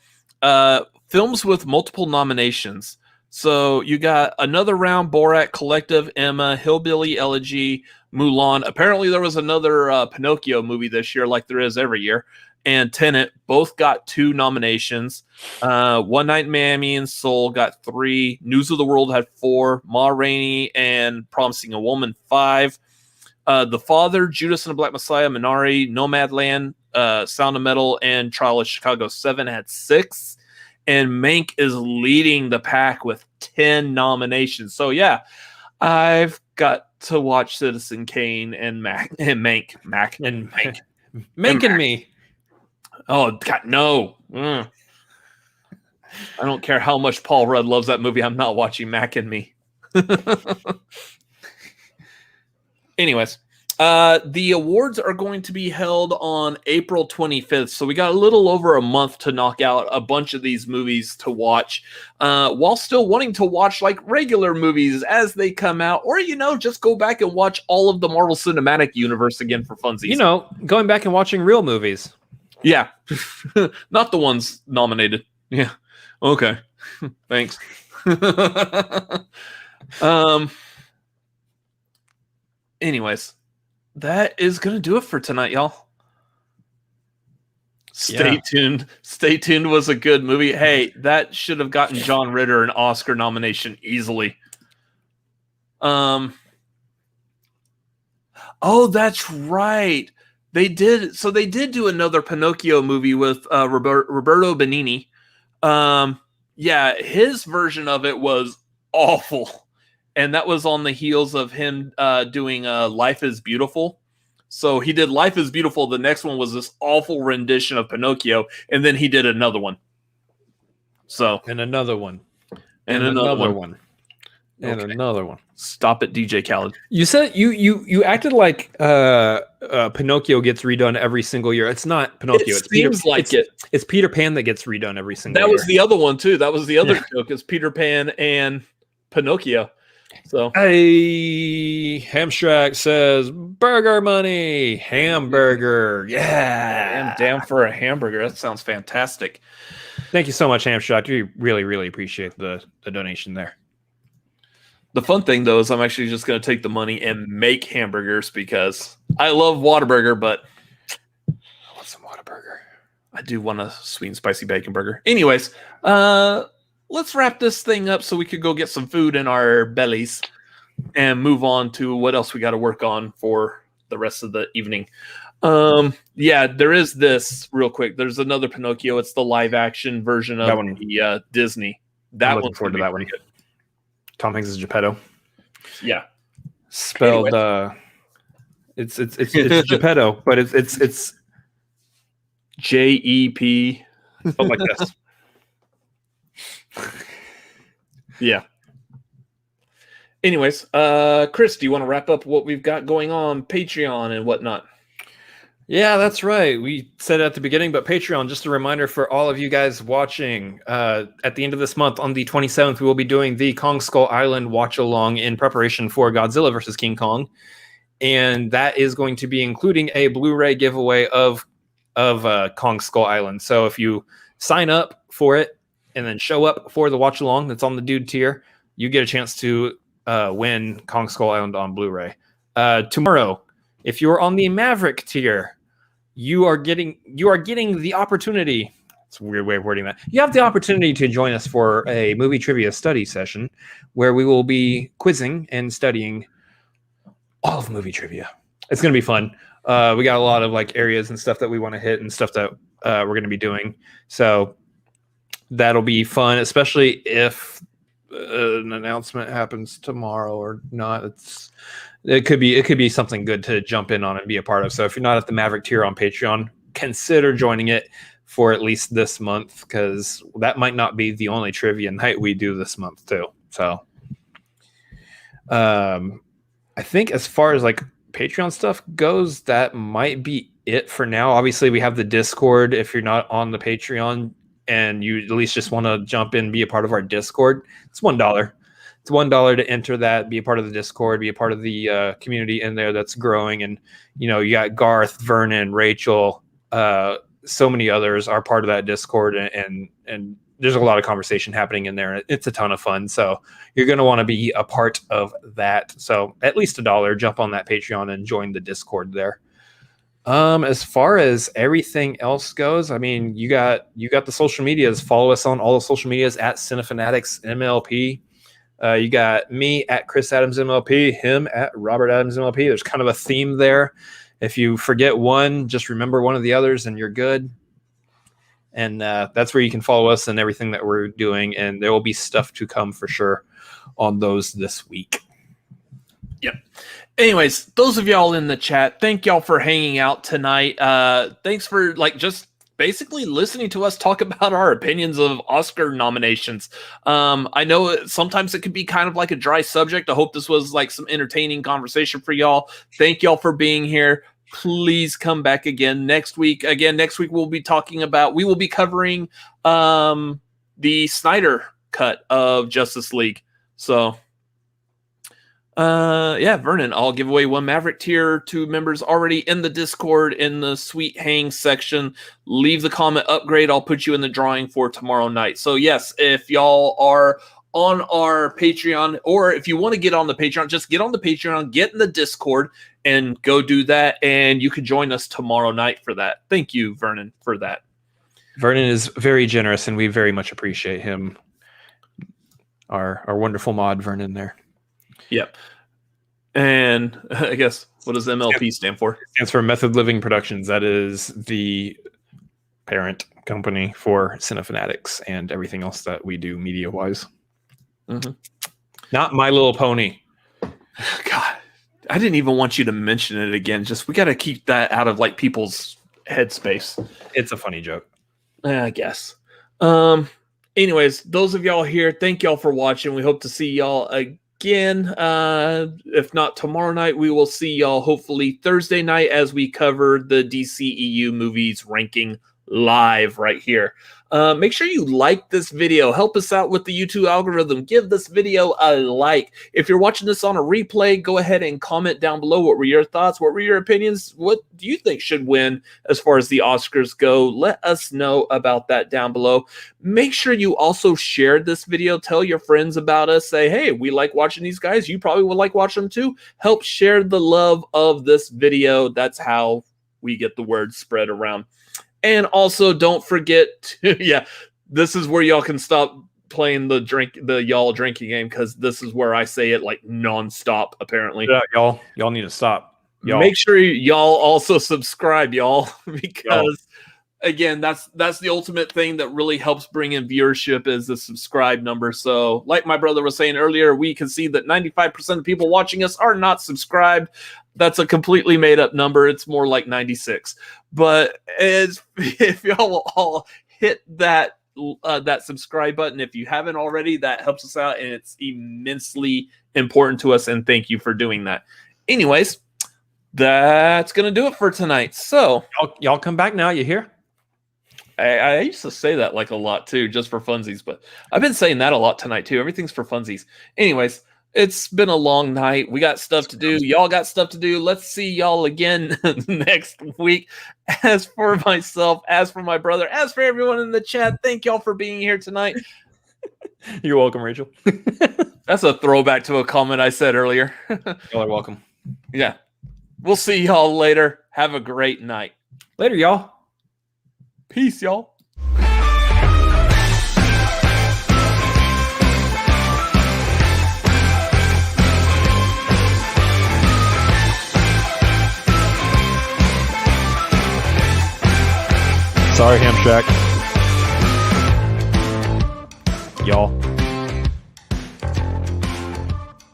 films with multiple nominations. So you got Another Round, Borat, Collective, Emma, Hillbilly Elegy, Mulan. Apparently there was another Pinocchio movie this year, like there is every year. And Tenet both got 2 nominations. One Night in Miami and Soul got 3. News of the World had 4. Ma Rainey and Promising a Woman 5. The Father, Judas and the Black Messiah, Minari, Nomadland, Sound of Metal, and Trial of Chicago 7 had 6. And Mank is leading the pack with 10 nominations. So yeah, I've got to watch Citizen Kane and Mank. Mank and me. Oh God, no! I don't care how much Paul Rudd loves that movie. I'm not watching Mac and Me. Anyways, The awards are going to be held on April 25th, so we got a little over a month to knock out a bunch of these movies to watch, while still wanting to watch like regular movies as they come out, or just go back and watch all of the Marvel Cinematic Universe again for funsies. Going back and watching real movies. Yeah, not the ones nominated. Yeah, okay, thanks. Anyways. That is going to do it for tonight, y'all. Stay tuned. Stay tuned was a good movie. Hey, that should have gotten John Ritter an Oscar nomination easily. Oh, that's right. They did. So they did do another Pinocchio movie with Roberto Benigni. Yeah, his version of it was awful. And that was on the heels of him doing Life is Beautiful. So he did Life is Beautiful. The next one was this awful rendition of Pinocchio. And then he did another one. And another one. And another one. And another one. Stop it, DJ Khaled. You said you acted like Pinocchio gets redone every single year. It's not Pinocchio. It seems like it. It's Peter Pan that gets redone every single year. That was the other one, too. That was the other joke. It's Peter Pan and Pinocchio. So hey, Hamstrakt says burger money, hamburger. Yeah, I'm down for a hamburger. That sounds fantastic. Thank you so much, Hamstrakt. We really, really appreciate the donation there. The fun thing though is I'm actually just going to take the money and make hamburgers because I love Whataburger, but I want some Whataburger. I do want a sweet and spicy bacon burger. Anyways, let's wrap this thing up so we could go get some food in our bellies and move on to what else we got to work on for the rest of the evening. Yeah, there is this real quick. There's another Pinocchio. It's the live action version of the Disney. That one's forward to that one. Good. Tom Hanks is Geppetto. Yeah, spelled. Anyway. It's Geppetto, but it's JEP. Oh, like this. Yeah. Anyways, Chris, do you want to wrap up what we've got going on Patreon and whatnot? Yeah, that's right. We said it at the beginning, but Patreon, just a reminder for all of you guys watching. At the end of this month, on the 27th, we will be doing the Kong Skull Island watch along in preparation for Godzilla vs. King Kong, and that is going to be including a Blu-ray giveaway of Kong Skull Island. So if you sign up for it and then show up for the watch along that's on the dude tier, you get a chance to win Kong Skull Island on Blu-ray. Tomorrow, if you're on the Maverick tier, you are getting the opportunity. It's a weird way of wording that. You have the opportunity to join us for a movie trivia study session where we will be quizzing and studying all of movie trivia. It's going to be fun. We got a lot of like areas and stuff that we want to hit and stuff that we're going to be doing. So that'll be fun, especially if an announcement happens tomorrow or not. It could be something good to jump in on and be a part of. So if you're not at the Maverick tier on Patreon, consider joining it for at least this month, because that might not be the only trivia night we do this month too. So I think as far as like Patreon stuff goes, that might be it for now. Obviously, we have the Discord. If you're not on the Patreon and you at least just want to jump in and be a part of our Discord, it's $1. It's $1 to enter that, be a part of the Discord, be a part of the community in there that's growing. And, you know, you got Garth, Vernon, Rachel, so many others are part of that Discord. And there's a lot of conversation happening in there. It's a ton of fun. So you're going to want to be a part of that. So at least $1, jump on that Patreon and join the Discord there. As far as everything else goes, I mean, you got the social medias. Follow us on all the social medias at Cinefanatics MLP. You got me at Chris Adams MLP, him at Robert Adams MLP. There's kind of a theme there. If you forget one, just remember one of the others and you're good. And that's where you can follow us and everything that we're doing. And there will be stuff to come for sure on those this week. Yep. Anyways, those of y'all in the chat, thank y'all for hanging out tonight. Thanks for just basically listening to us talk about our opinions of Oscar nominations. I know sometimes it can be kind of like a dry subject. I hope this was like some entertaining conversation for y'all. Thank y'all for being here. Please come back again next week. Next week we will be covering the Snyder cut of Justice League. So Vernon, I'll give away one Maverick tier to members already in the Discord in the Sweet Hang section. Leave the comment upgrade. I'll put you in the drawing for tomorrow night. So yes, if y'all are on our Patreon, or if you want to get on the Patreon, just get on the Patreon, get in the Discord, and go do that. And you can join us tomorrow night for that. Thank you, Vernon, for that. Vernon is very generous, and we very much appreciate him. Our wonderful mod, Vernon, there. Yep. And I guess, what does MLP stand for? It stands for Method Living Productions. That is the parent company for Cinefanatics and everything else that we do media-wise. Mm-hmm. Not My Little Pony. God, I didn't even want you to mention it again. Just, we got to keep that out of like people's headspace. It's a funny joke. I guess. Anyways, those of y'all here, thank y'all for watching. We hope to see y'all again. If not tomorrow night, we will see y'all hopefully Thursday night as we cover the DCEU movies ranking live right here. Make sure you like this video. Help us out with the YouTube algorithm. Give this video a like. If you're watching this on a replay, go ahead and comment down below. What were your thoughts? What were your opinions? What do you think should win as far as the Oscars go? Let us know about that down below. Make sure you also share this video. Tell your friends about us. Say, hey, we like watching these guys. You probably would like watching them too. Help share the love of this video. That's how we get the word spread around. And also, don't forget to, this is where y'all can stop playing the y'all drinking game, because this is where I say it like nonstop, apparently. Yeah, y'all need to stop. Y'all. Make sure y'all also subscribe, y'all, because, again, that's the ultimate thing that really helps bring in viewership is the subscribe number. So, like my brother was saying earlier, we can see that 95% of people watching us are not subscribed. That's a completely made up number. It's more like 96. But if y'all will all hit that subscribe button, if you haven't already, that helps us out, and it's immensely important to us. And thank you for doing that. Anyways, that's gonna do it for tonight. So y'all come back now. You hear? I used to say that like a lot too, just for funsies. But I've been saying that a lot tonight too. Everything's for funsies. Anyways. It's been a long night. We got stuff to do. Y'all got stuff to do. Let's see y'all again next week. As for myself, as for my brother, as for everyone in the chat, thank y'all for being here tonight. You're welcome, Rachel. That's a throwback to a comment I said earlier. Y'all are welcome. Yeah. We'll see y'all later. Have a great night. Later, y'all. Peace, y'all. Sorry, Hamstrakt. Y'all.